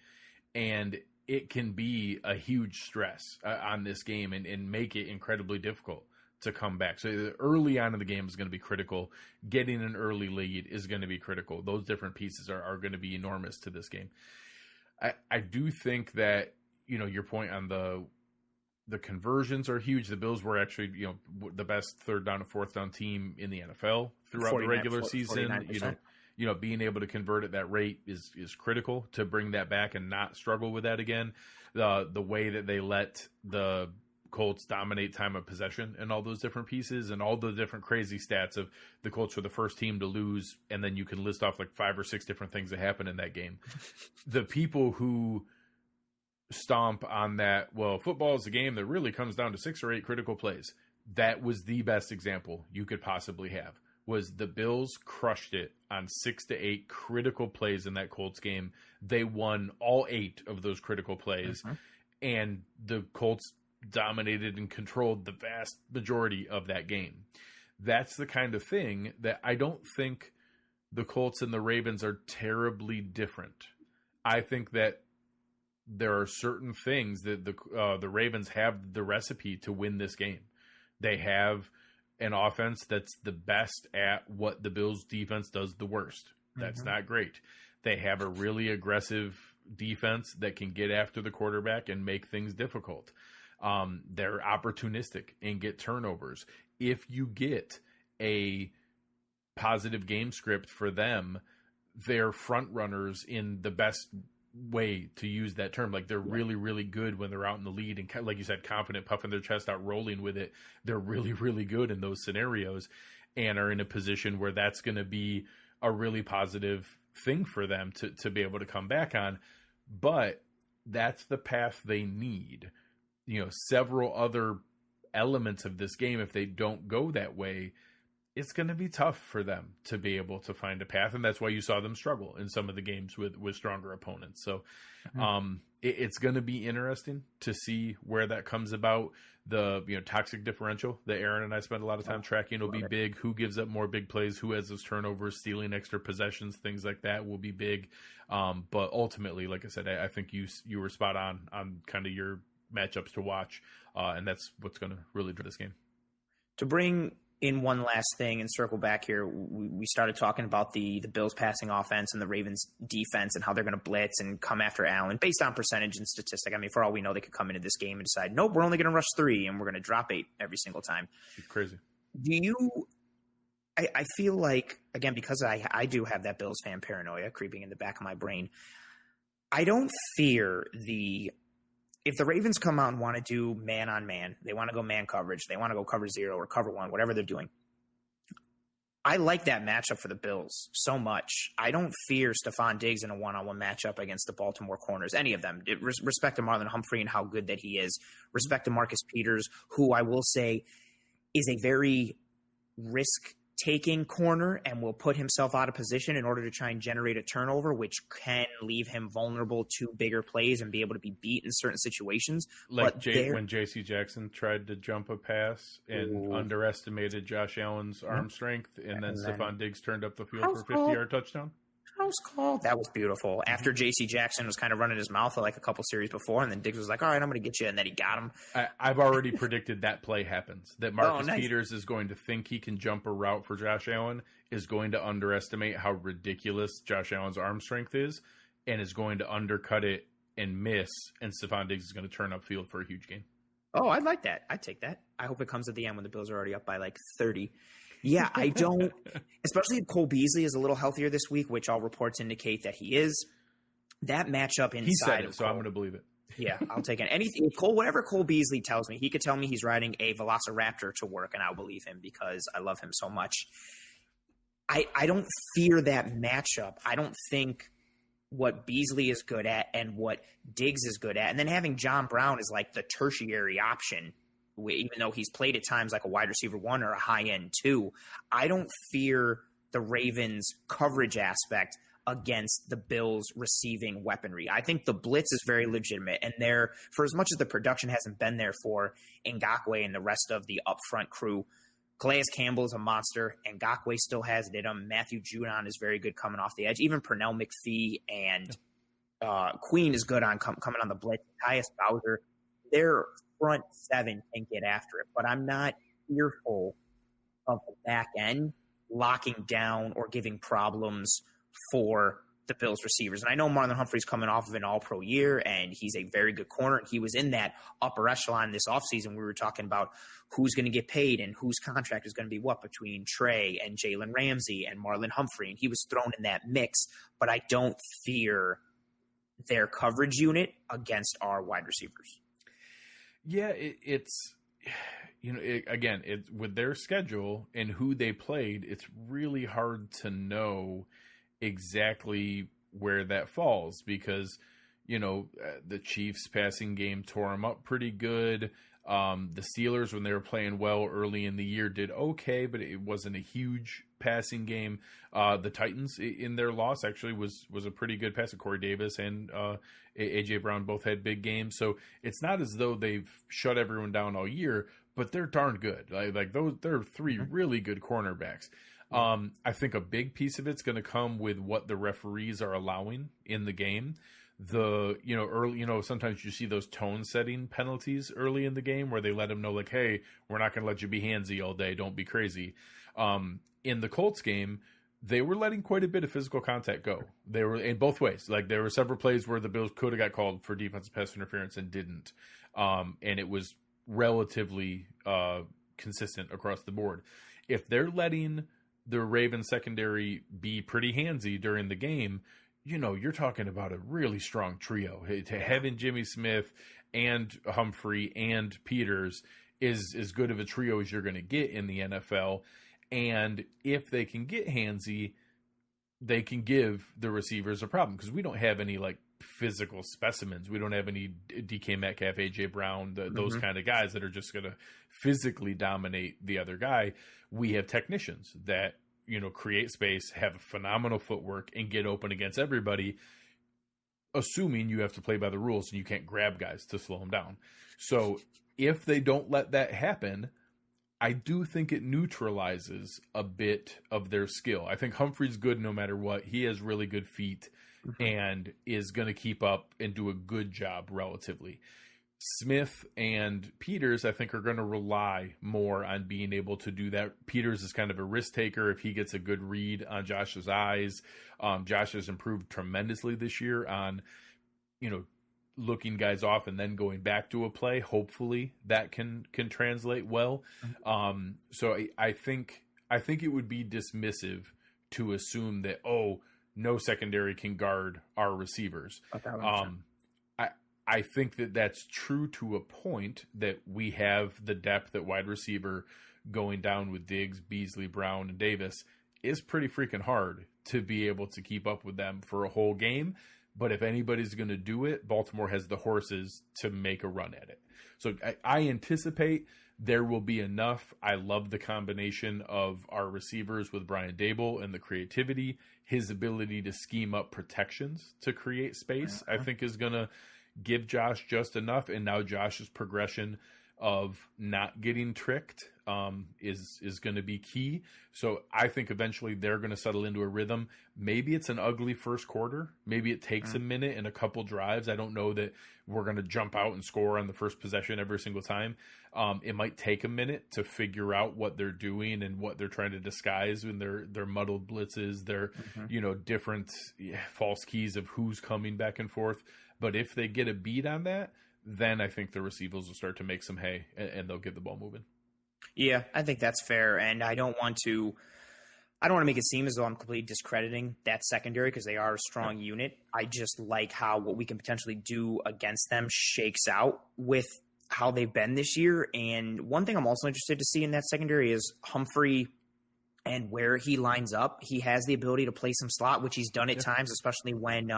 And it can be a huge stress on this game and make it incredibly difficult to come back. So early on in the game is going to be critical. Getting an early lead is going to be critical. Those different pieces are going to be enormous to this game. I do think that, your point on the conversions are huge. The Bills were actually, the best third down and fourth down team in the NFL throughout the regular season. 49%. Being able to convert at that rate is critical to bring that back and not struggle with that again. The way that they let the Colts dominate time of possession and all those different pieces and all the different crazy stats of the Colts were the first team to lose, and then you can list off like 5 or 6 different things that happened in that game. The people who stomp on that, well, football is a game that really comes down to 6 or 8 critical plays. That was the best example you could possibly have. Was the Bills crushed it on 6 to 8 critical plays in that Colts game. They won all 8 of those critical plays, and the Colts dominated and controlled the vast majority of that game. That's the kind of thing that I don't think the Colts and the Ravens are terribly different. I think that there are certain things that the Ravens have the recipe to win this game. They have an offense that's the best at what the Bills defense does the worst. That's not great. They have a really aggressive defense that can get after the quarterback and make things difficult. They're opportunistic and get turnovers. If you get a positive game script for them, they're front runners in the best way to use that term. Like, they're really, really good when they're out in the lead and, like you said, confident, puffing their chest out, rolling with it. They're really, really good in those scenarios and are in a position where that's going to be a really positive thing for them to be able to come back on. But that's the path they need. Several other elements of this game, if they don't go that way, it's going to be tough for them to be able to find a path. And that's why you saw them struggle in some of the games with stronger opponents. So it's going to be interesting to see where that comes about. The toxic differential that Aaron and I spend a lot of time tracking will be big. Who gives up more big plays? Who has those turnovers, stealing extra possessions, things like that will be big. But ultimately, like I said, I think you were spot on kind of your matchups to watch. And that's what's going to really do this game. To bring in one last thing and circle back here, we started talking about the Bills passing offense and the Ravens defense and how they're going to blitz and come after Allen based on percentage and statistic. I mean, for all we know, they could come into this game and decide, nope, we're only going to rush 3 and we're going to drop 8 every single time. It's crazy. Do you I feel like, again, because I do have that Bills fan paranoia creeping in the back of my brain, I don't fear if the Ravens come out and want to do man on man, they want to go man coverage, they want to go cover 0 or cover 1, whatever they're doing. I like that matchup for the Bills so much. I don't fear Stephon Diggs in a one-on-one matchup against the Baltimore corners, any of them. Respect to Marlon Humphrey and how good that he is. Respect to Marcus Peters, who I will say is a very risk-taking corner and will put himself out of position in order to try and generate a turnover, which can leave him vulnerable to bigger plays and be able to be beat in certain situations. Like when J.C. Jackson tried to jump a pass and underestimated Josh Allen's arm strength, and then Stephon Diggs turned up the field for a 50-yard touchdown. House call. That was beautiful. After J.C. Jackson was kind of running his mouth like a couple series before, and then Diggs was like, all right, I'm going to get you, and then he got him. I've already predicted that play happens, that Marcus Peters is going to think he can jump a route for Josh Allen, is going to underestimate how ridiculous Josh Allen's arm strength is, and is going to undercut it and miss, and Stephon Diggs is going to turn upfield for a huge gain. Oh, I'd like that. I'd take that. I hope it comes at the end when the Bills are already up by like 30. Yeah, I don't – especially if Cole Beasley is a little healthier this week, which all reports indicate that he is. That matchup inside he said it, of so Cole, I'm going to believe it. Yeah, I'll take it. Anything – whatever Cole Beasley tells me, he could tell me he's riding a Velociraptor to work, and I'll believe him because I love him so much. I don't fear that matchup. I don't think what Beasley is good at and what Diggs is good at, and then having John Brown is like the tertiary option – even though he's played at times like a wide receiver 1 or a high end 2, I don't fear the Ravens' coverage aspect against the Bills' receiving weaponry. I think the blitz is very legitimate, and for as much as the production hasn't been there for Ngakoue and the rest of the upfront crew, Calais Campbell is a monster, and Ngakoue still has it in him. Matthew Judon is very good coming off the edge. Even Pernell McPhee and Queen is good on coming on the blitz. Tyus Bowser, they're front 7 can get after it, but I'm not fearful of the back end locking down or giving problems for the Bills receivers. And I know Marlon Humphrey's coming off of an all-pro year, and he's a very good corner, and he was in that upper echelon this offseason. We were talking about who's going to get paid and whose contract is going to be what between Trey and Jalen Ramsey and Marlon Humphrey, and he was thrown in that mix, but I don't fear their coverage unit against our wide receivers. Yeah, it's with their schedule and who they played, it's really hard to know exactly where that falls because, the Chiefs passing game tore them up pretty good. The Steelers, when they were playing well early in the year, did okay, but it wasn't a huge passing game. The Titans in their loss actually was a pretty good pass. Corey Davis and A.J. Brown both had big games. So it's not as though they've shut everyone down all year, but they're darn good. Like those, they're 3 really good cornerbacks. I think a big piece of it's going to come with what the referees are allowing in the game. Sometimes you see those tone setting penalties early in the game where they let them know like, hey, we're not going to let you be handsy all day. Don't be crazy. In the Colts game, they were letting quite a bit of physical contact go. They were in both ways. Like there were several plays where the Bills could have got called for defensive pass interference and didn't. And it was relatively consistent across the board. If they're letting the Ravens secondary be pretty handsy during the game, you're talking about a really strong trio. To having Jimmy Smith and Humphrey and Peters is as good of a trio as you're going to get in the NFL. And if they can get handsy, they can give the receivers a problem because we don't have any like physical specimens. We don't have any DK Metcalf, AJ Brown, those kind of guys that are just going to physically dominate the other guy. We have technicians that, create space, have phenomenal footwork, and get open against everybody, assuming you have to play by the rules and you can't grab guys to slow them down. So if they don't let that happen, I do think it neutralizes a bit of their skill. I think Humphrey's good no matter what. He has really good feet and is going to keep up and do a good job relatively. Smith and Peters, I think, are going to rely more on being able to do that. Peters is kind of a risk taker if he gets a good read on Josh's eyes. Josh has improved tremendously this year on, looking guys off and then going back to a play. Hopefully that can translate well. So I think I think it would be dismissive to assume that, no secondary can guard our receivers. I think that that's true to a point, that we have the depth at wide receiver going down with Diggs, Beasley, Brown, and Davis is pretty freaking hard to be able to keep up with them for a whole game. But if anybody's going to do it, Baltimore has the horses to make a run at it. So I anticipate there will be enough. I love the combination of our receivers with Brian Dable and the creativity. His ability to scheme up protections to create space, I think, is going to give Josh just enough. And now Josh's progression of not getting tricked is going to be key. So I think eventually they're going to settle into a rhythm. Maybe it's an ugly first quarter. Maybe it takes a minute and a couple drives. I don't know that we're going to jump out and score on the first possession every single time. It might take a minute to figure out what they're doing and what they're trying to disguise in their muddled blitzes, their different false keys of who's coming back and forth. But if they get a beat on that, then I think the receivers will start to make some hay and they'll get the ball moving. Yeah, I think that's fair. And I don't want to make it seem as though I'm completely discrediting that secondary, because they are a strong unit. I just like how what we can potentially do against them shakes out with how they've been this year. And one thing I'm also interested to see in that secondary is Humphrey and where he lines up. He has the ability to play some slot, which he's done at times, especially when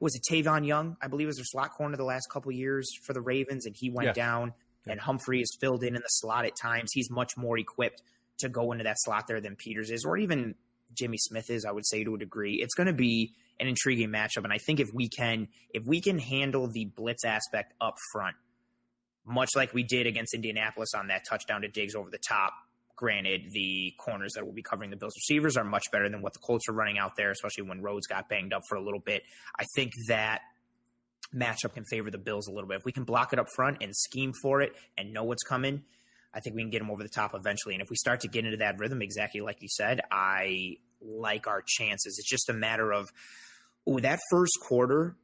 was it Tavon Young, I believe, was their slot corner the last couple of years for the Ravens, and he went down, and Humphrey is filled in the slot at times. He's much more equipped to go into that slot there than Peters is, or even Jimmy Smith is, I would say, to a degree. It's going to be an intriguing matchup, and I think if we can handle the blitz aspect up front, much like we did against Indianapolis on that touchdown to Diggs over the top. Granted, the corners that will be covering the Bills receivers are much better than what the Colts are running out there, especially when Rhodes got banged up for a little bit. I think that matchup can favor the Bills a little bit. If we can block it up front and scheme for it and know what's coming, I think we can get them over the top eventually. And if we start to get into that rhythm, exactly like you said, I like our chances. It's just a matter of, that first quarter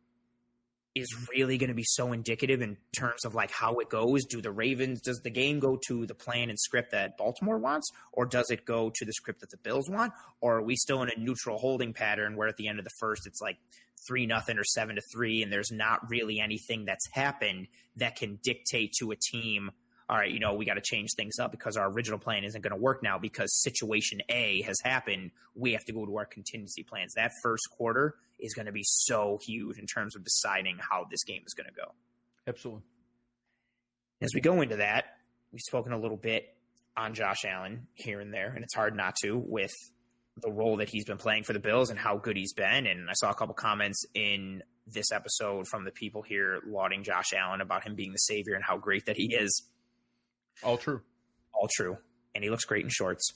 is really going to be so indicative in terms of like how it goes. Does the game go to the plan and script that Baltimore wants, or does it go to the script that the Bills want? Or are we still in a neutral holding pattern where at the end of the first, it's like 3-0 or 7-3, and there's not really anything that's happened that can dictate to a team, all right, we got to change things up because our original plan isn't going to work now because situation A has happened. We have to go to our contingency plans. That first quarter is going to be so huge in terms of deciding how this game is going to go. Absolutely. As we go into that, we've spoken a little bit on Josh Allen here and there, and it's hard not to with the role that he's been playing for the Bills and how good he's been. And I saw a couple comments in this episode from the people here lauding Josh Allen about him being the savior and how great that he is. All true. All true. And he looks great in shorts.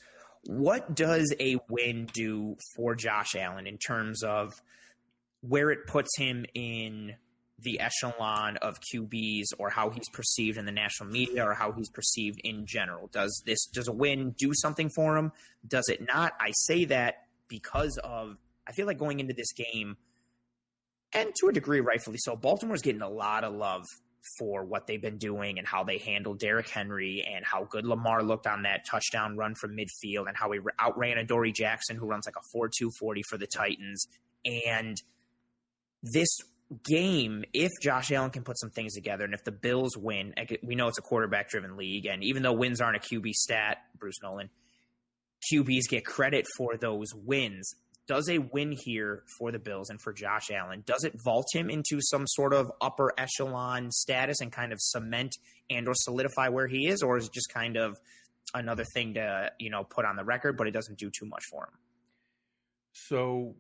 What does a win do for Josh Allen in terms of where it puts him in the echelon of QBs, or how he's perceived in the national media, or how he's perceived in general? Does a win do something for him? Does it not? I say that because I feel like going into this game, and to a degree rightfully so, Baltimore's getting a lot of love for what they've been doing and how they handled Derrick Henry and how good Lamar looked on that touchdown run from midfield and how he outran Adoree Jackson, who runs like a 4.2 40 for the Titans. And this game, if Josh Allen can put some things together, and if the Bills win, we know it's a quarterback-driven league, and even though wins aren't a QB stat, Bruce Nolan, QBs get credit for those wins. Does a win here for the Bills and for Josh Allen, does it vault him into some sort of upper echelon status and kind of cement and or solidify where he is, or is it just kind of another thing to, put on the record, but it doesn't do too much for him? So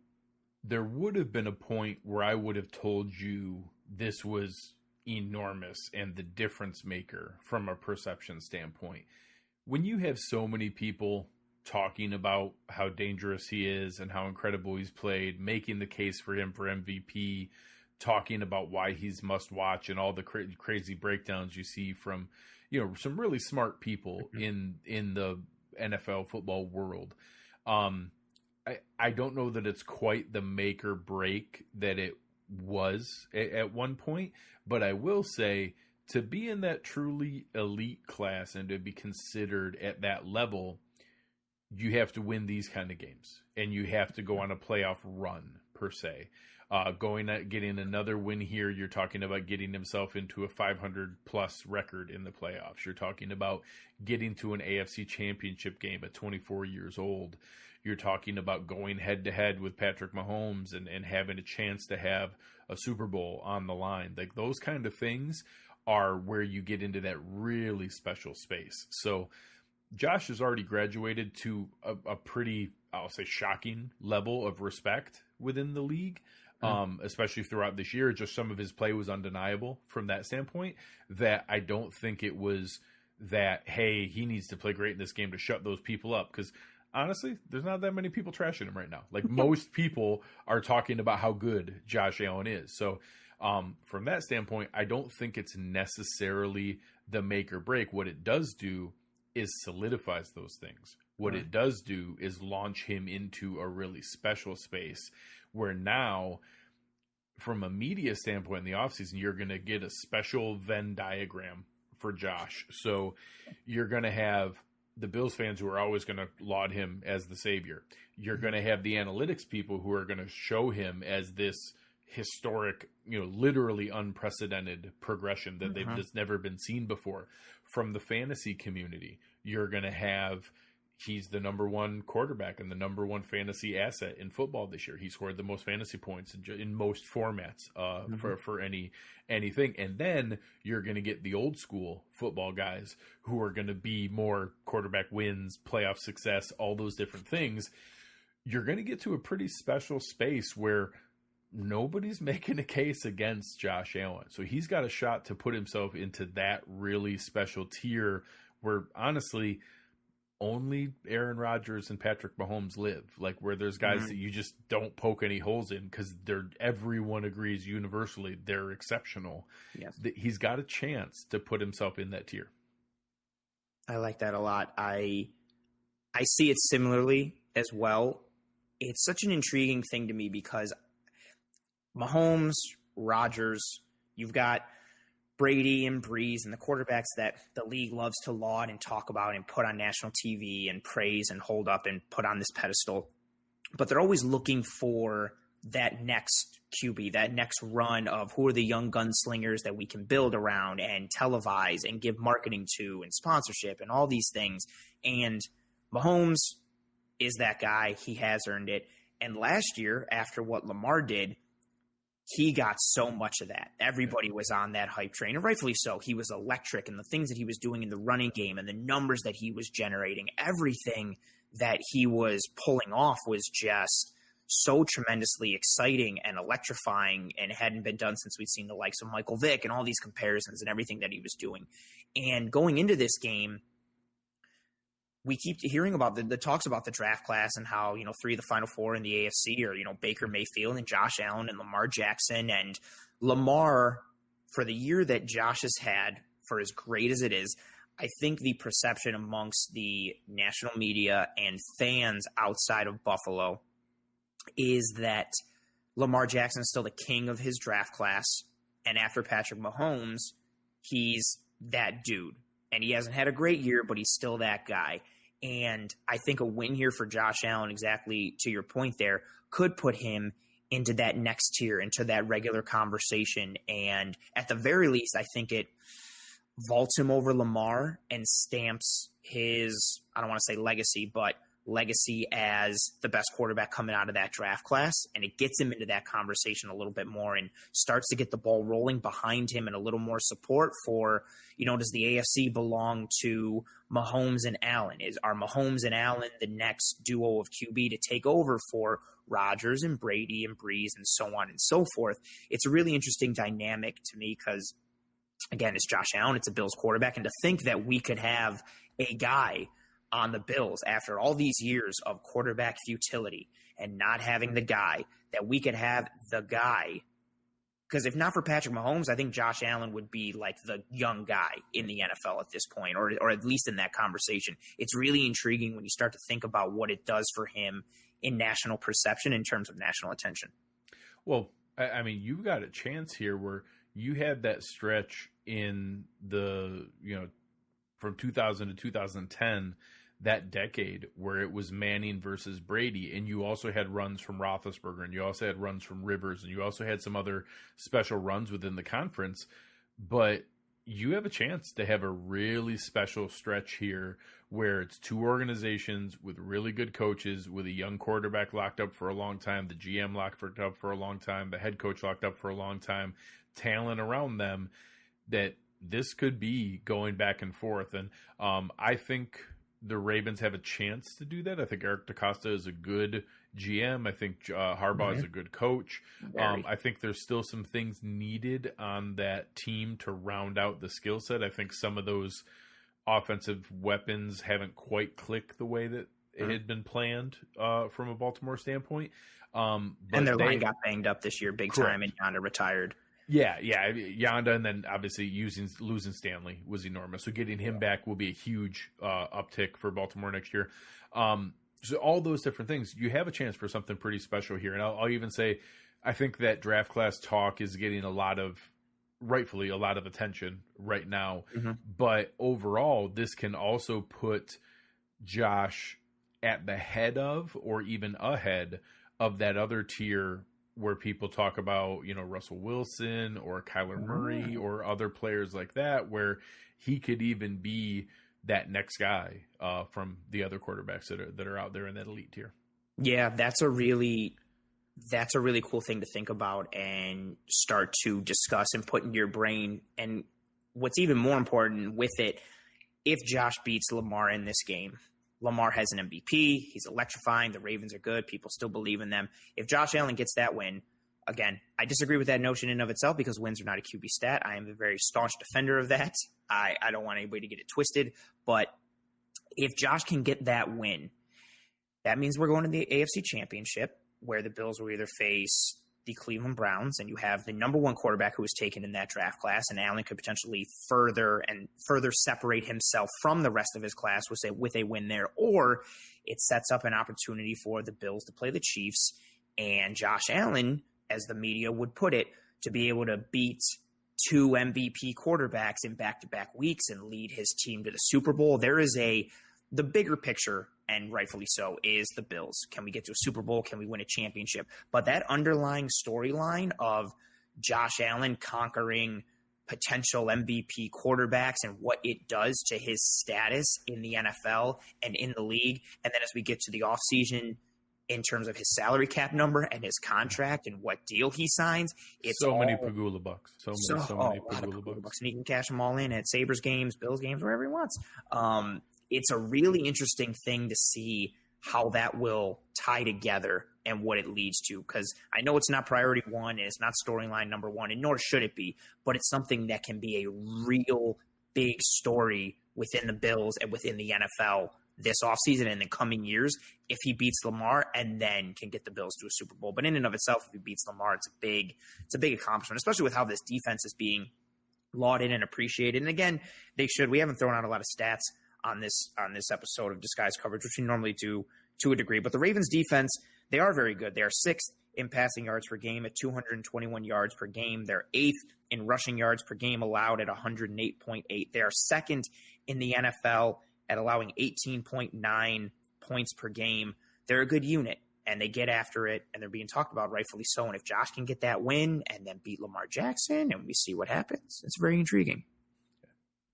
there would have been a point where I would have told you this was enormous and the difference maker from a perception standpoint. When you have so many people talking about how dangerous he is and how incredible he's played, making the case for him for MVP, talking about why he's must watch, and all the crazy breakdowns you see from, some really smart people in the NFL football world. I don't know that it's quite the make or break that it was at one point, but I will say, to be in that truly elite class and to be considered at that level, you have to win these kind of games, and you have to go on a playoff run per se. Getting another win here, you're talking about getting himself into a 500 plus record in the playoffs. You're talking about getting to an AFC championship game at 24 years old. You're talking about going head to head with Patrick Mahomes and having a chance to have a Super Bowl on the line. Like, those kind of things are where you get into that really special space. So Josh has already graduated to a pretty, I'll say, shocking level of respect within the league. Especially throughout this year. Just some of his play was undeniable from that standpoint, that I don't think it was that, hey, he needs to play great in this game to shut those people up. Because honestly, there's not that many people trashing him right now. Like, most people are talking about how good Josh Allen is. So from that standpoint, I don't think it's necessarily the make or break. What it does do is solidifies those things. What it does do is launch him into a really special space where now, from a media standpoint in the offseason, you're going to get a special Venn diagram for Josh. So you're going to have the Bills fans who are always going to laud him as the savior. You're going to have the analytics people who are going to show him as this historic, literally unprecedented progression that they've just never been seen before. From the fantasy community, you're going to have, he's the number one quarterback and the number one fantasy asset in football this year. He scored the most fantasy points in most formats for anything. And then you're going to get the old school football guys who are going to be more quarterback wins, playoff success, all those different things. You're going to get to a pretty special space where nobody's making a case against Josh Allen. So he's got a shot to put himself into that really special tier where, honestly, only Aaron Rodgers and Patrick Mahomes live, like, where there's guys that you just don't poke any holes in because everyone agrees universally they're exceptional. Yes. He's got a chance to put himself in that tier. I like that a lot. I see it similarly as well. It's such an intriguing thing to me because Mahomes, Rodgers, you've got Brady and Breeze and the quarterbacks that the league loves to laud and talk about and put on national TV and praise and hold up and put on this pedestal. But they're always looking for that next QB, that next run of who are the young gunslingers that we can build around and televise and give marketing to and sponsorship and all these things. And Mahomes is that guy. He has earned it. And last year, after what Lamar did, he got so much of that. Everybody was on that hype train, and rightfully so. He was electric, and the things that he was doing in the running game and the numbers that he was generating, everything that he was pulling off was just so tremendously exciting and electrifying, and hadn't been done since we'd seen the likes of Michael Vick and all these comparisons and everything that he was doing. And going into this game, we keep hearing about the talks about the draft class and how, 3 of the final 4 in the AFC are, Baker Mayfield and Josh Allen and Lamar Jackson. And Lamar, for the year that Josh has had, for as great as it is, I think the perception amongst the national media and fans outside of Buffalo is that Lamar Jackson is still the king of his draft class. And after Patrick Mahomes, he's that dude. And he hasn't had a great year, but he's still that guy. And I think a win here for Josh Allen, exactly to your point there, could put him into that next tier, into that regular conversation. And at the very least, I think it vaults him over Lamar and stamps his, I don't want to say legacy, but legacy as the best quarterback coming out of that draft class. And it gets him into that conversation a little bit more and starts to get the ball rolling behind him and a little more support for, does the AFC belong to Mahomes and Allen? Are Mahomes and Allen the next duo of QB to take over for Rodgers and Brady and Breeze and so on and so forth? It's a really interesting dynamic to me because, again, it's Josh Allen, it's a Bills quarterback. And to think that we could have a guy on the Bills after all these years of quarterback futility and not having the guy, that we could have the guy. Because if not for Patrick Mahomes, I think Josh Allen would be like the young guy in the NFL at this point, or at least in that conversation. It's really intriguing when you start to think about what it does for him in national perception in terms of national attention. Well, I mean, you've got a chance here where you had that stretch in the, from 2000 to 2010 that decade where it was Manning versus Brady, and you also had runs from Roethlisberger, and you also had runs from Rivers, and you also had some other special runs within the conference. But you have a chance to have a really special stretch here where it's two organizations with really good coaches, with a young quarterback locked up for a long time, the GM locked up for a long time, the head coach locked up for a long time, talent around them, that this could be going back and forth. And I think the Ravens have a chance to do that. I think Eric DeCosta is a good GM. I think Harbaugh is a good coach. I think there's still some things needed on that team to round out the skill set. I think some of those offensive weapons haven't quite clicked the way that it had been planned from a Baltimore standpoint. And their line got banged up this year big time, and Yonda retired. Yeah, Yonda, and then obviously losing Stanley was enormous. So getting him back will be a huge uptick for Baltimore next year. So all those different things, you have a chance for something pretty special here. And I'll even say, I think that draft class talk is getting rightfully a lot of attention right now. Mm-hmm. But overall, this can also put Josh at the head of, or even ahead of, that other tier where people talk about, Russell Wilson or Kyler Murray or other players like that, where he could even be that next guy from the other quarterbacks that are out there in that elite tier. Yeah, that's a really cool thing to think about and start to discuss and put in your brain. And what's even more important with it, if Josh beats Lamar in this game, Lamar has an MVP. He's electrifying. The Ravens are good. People still believe in them. If Josh Allen gets that win, again, I disagree with that notion in and of itself because wins are not a QB stat. I am a very staunch defender of that. I don't want anybody to get it twisted. But if Josh can get that win, that means we're going to the AFC Championship, where the Bills will either face the Cleveland Browns, and you have the number one quarterback who was taken in that draft class, and Allen could potentially further separate himself from the rest of his class with a win there, or it sets up an opportunity for the Bills to play the Chiefs, and Josh Allen, as the media would put it, to be able to beat two MVP quarterbacks in back-to-back weeks and lead his team to the Super Bowl. The bigger picture, and rightfully so, is the Bills. Can we get to a Super Bowl? Can we win a championship? But that underlying storyline of Josh Allen conquering potential MVP quarterbacks and what it does to his status in the NFL and in the league, and then as we get to the offseason in terms of his salary cap number and his contract and what deal he signs, it's so many Pagula bucks. So many Pagula bucks. And he can cash them all in at Sabres games, Bills games, wherever he wants. It's a really interesting thing to see how that will tie together and what it leads to, because I know it's not priority one and it's not storyline number one, and nor should it be, but it's something that can be a real big story within the Bills and within the NFL this offseason and in the coming years if he beats Lamar and then can get the Bills to a Super Bowl. But in and of itself, if he beats Lamar, it's a big accomplishment, especially with how this defense is being lauded and appreciated. And again, they should. We haven't thrown out a lot of stats on this episode of Disguise Coverage, which we normally do to a degree. But the Ravens defense, they are very good. They are sixth in passing yards per game at 221 yards per game. They're eighth in rushing yards per game allowed at 108.8. They are second in the NFL at allowing 18.9 points per game. They're a good unit, and they get after it, and they're being talked about rightfully so. And if Josh can get that win and then beat Lamar Jackson and we see what happens, it's very intriguing.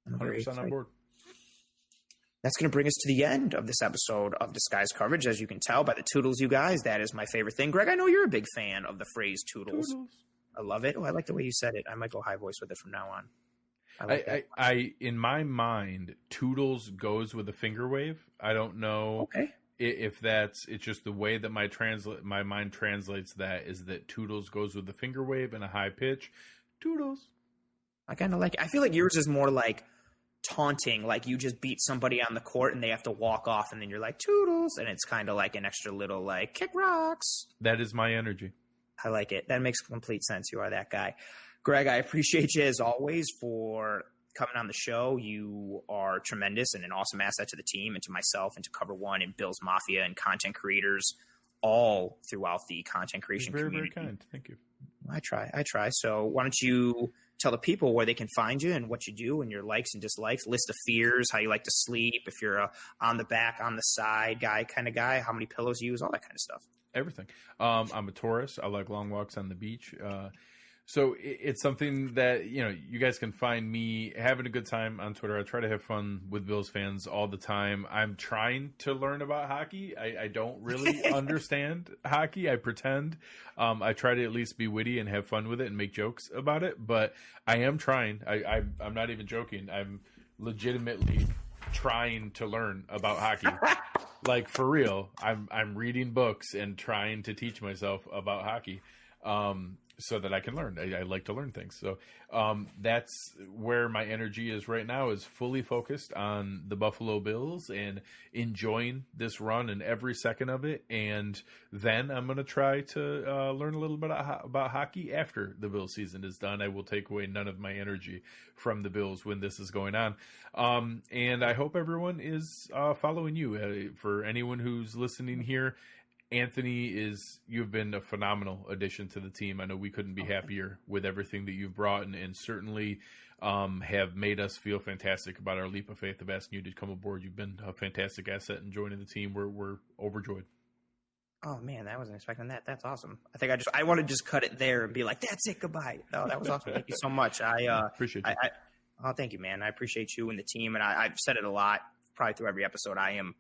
100% on board. That's going to bring us to the end of this episode of Disguise Coverage. As you can tell by the toodles, you guys, that is my favorite thing. Greg, I know you're a big fan of the phrase toodles. I love it. Oh, I like the way you said it. I might go high voice with it from now on. I in my mind, toodles goes with a finger wave. I don't know if it's just the way that my mind translates that, is that toodles goes with the finger wave and a high pitch. Toodles. I kind of like it. I feel like yours is more like taunting, like you just beat somebody on the court and they have to walk off and then you're like toodles, and it's kind of like an extra little like kick rocks. That is my energy. I like it. That makes complete sense. You are that guy. Greg, I appreciate you as always for coming on the show. You are tremendous and an awesome asset to the team and to myself and to Cover One and Bills Mafia and content creators all throughout the content creation community. Very kind. Thank you. I try. So why don't you tell the people where they can find you and what you do and your likes and dislikes, list of fears, how you like to sleep, if you're a on the back, on the side kind of guy, how many pillows you use, all that kind of stuff. Everything. I'm a Taurus. I like long walks on the beach. So it's something that, you guys can find me having a good time on Twitter. I try to have fun with Bills fans all the time. I'm trying to learn about hockey. I don't really understand hockey. I pretend. I try to at least be witty and have fun with it and make jokes about it. But I am trying. I'm not even joking. I'm legitimately trying to learn about hockey. Like, for real. I'm reading books and trying to teach myself about hockey. So that I can learn. I like to learn things. So that's where my energy is right now, is fully focused on the Buffalo Bills and enjoying this run and every second of it. And then I'm going to try to learn a little bit about hockey after the Bills season is done. I will take away none of my energy from the Bills when this is going on. And I hope everyone is following you. For anyone who's listening here, Anthony, you've been a phenomenal addition to the team. I know we couldn't be happier with everything that you've brought, and certainly have made us feel fantastic about our leap of faith of asking you to come aboard. You've been a fantastic asset in joining the team. We're overjoyed. Oh man, I wasn't expecting that. That's awesome. I think I want to just cut it there and be like, that's it, goodbye. No, that was awesome. Thank you so much. I appreciate you. Thank you, man. I appreciate you and the team, and I've said it a lot, probably through every episode. I am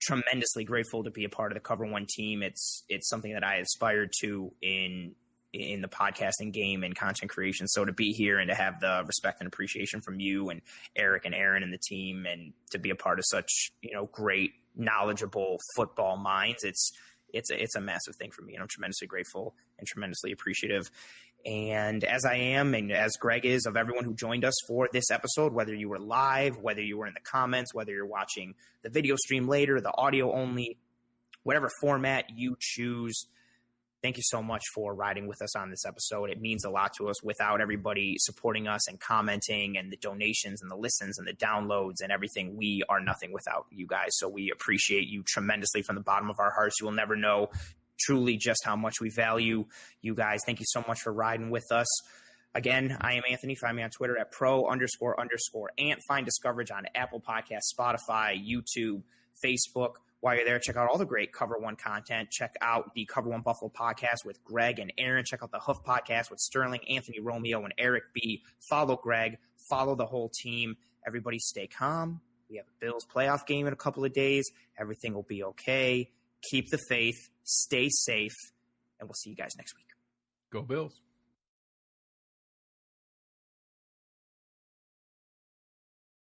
tremendously grateful to be a part of the Cover One team. It's something that I aspired to in the podcasting game and content creation. So to be here and to have the respect and appreciation from you and Eric and Aaron and the team, and to be a part of such, great, knowledgeable football minds, it's a massive thing for me, and I'm tremendously grateful and tremendously appreciative. And as I am, and as Greg is, of everyone who joined us for this episode, whether you were live, whether you were in the comments, whether you're watching the video stream later, the audio only, whatever format you choose, thank you so much for riding with us on this episode. It means a lot to us. Without everybody supporting us and commenting and the donations and the listens and the downloads and everything, we are nothing without you guys. So we appreciate you tremendously from the bottom of our hearts. You will never know truly just how much we value you guys. Thank you so much for riding with us. Again, I am Anthony. Find me on Twitter at @pro__ant. Find us coverage on Apple Podcasts, Spotify, YouTube, Facebook. While you're there, check out all the great Cover One content. Check out the Cover One Buffalo podcast with Greg and Aaron. Check out the Huff podcast with Sterling, Anthony Romeo, and Eric B. Follow Greg. Follow the whole team. Everybody stay calm. We have a Bills playoff game in a couple of days. Everything will be okay. Keep the faith. Stay safe. And we'll see you guys next week. Go Bills.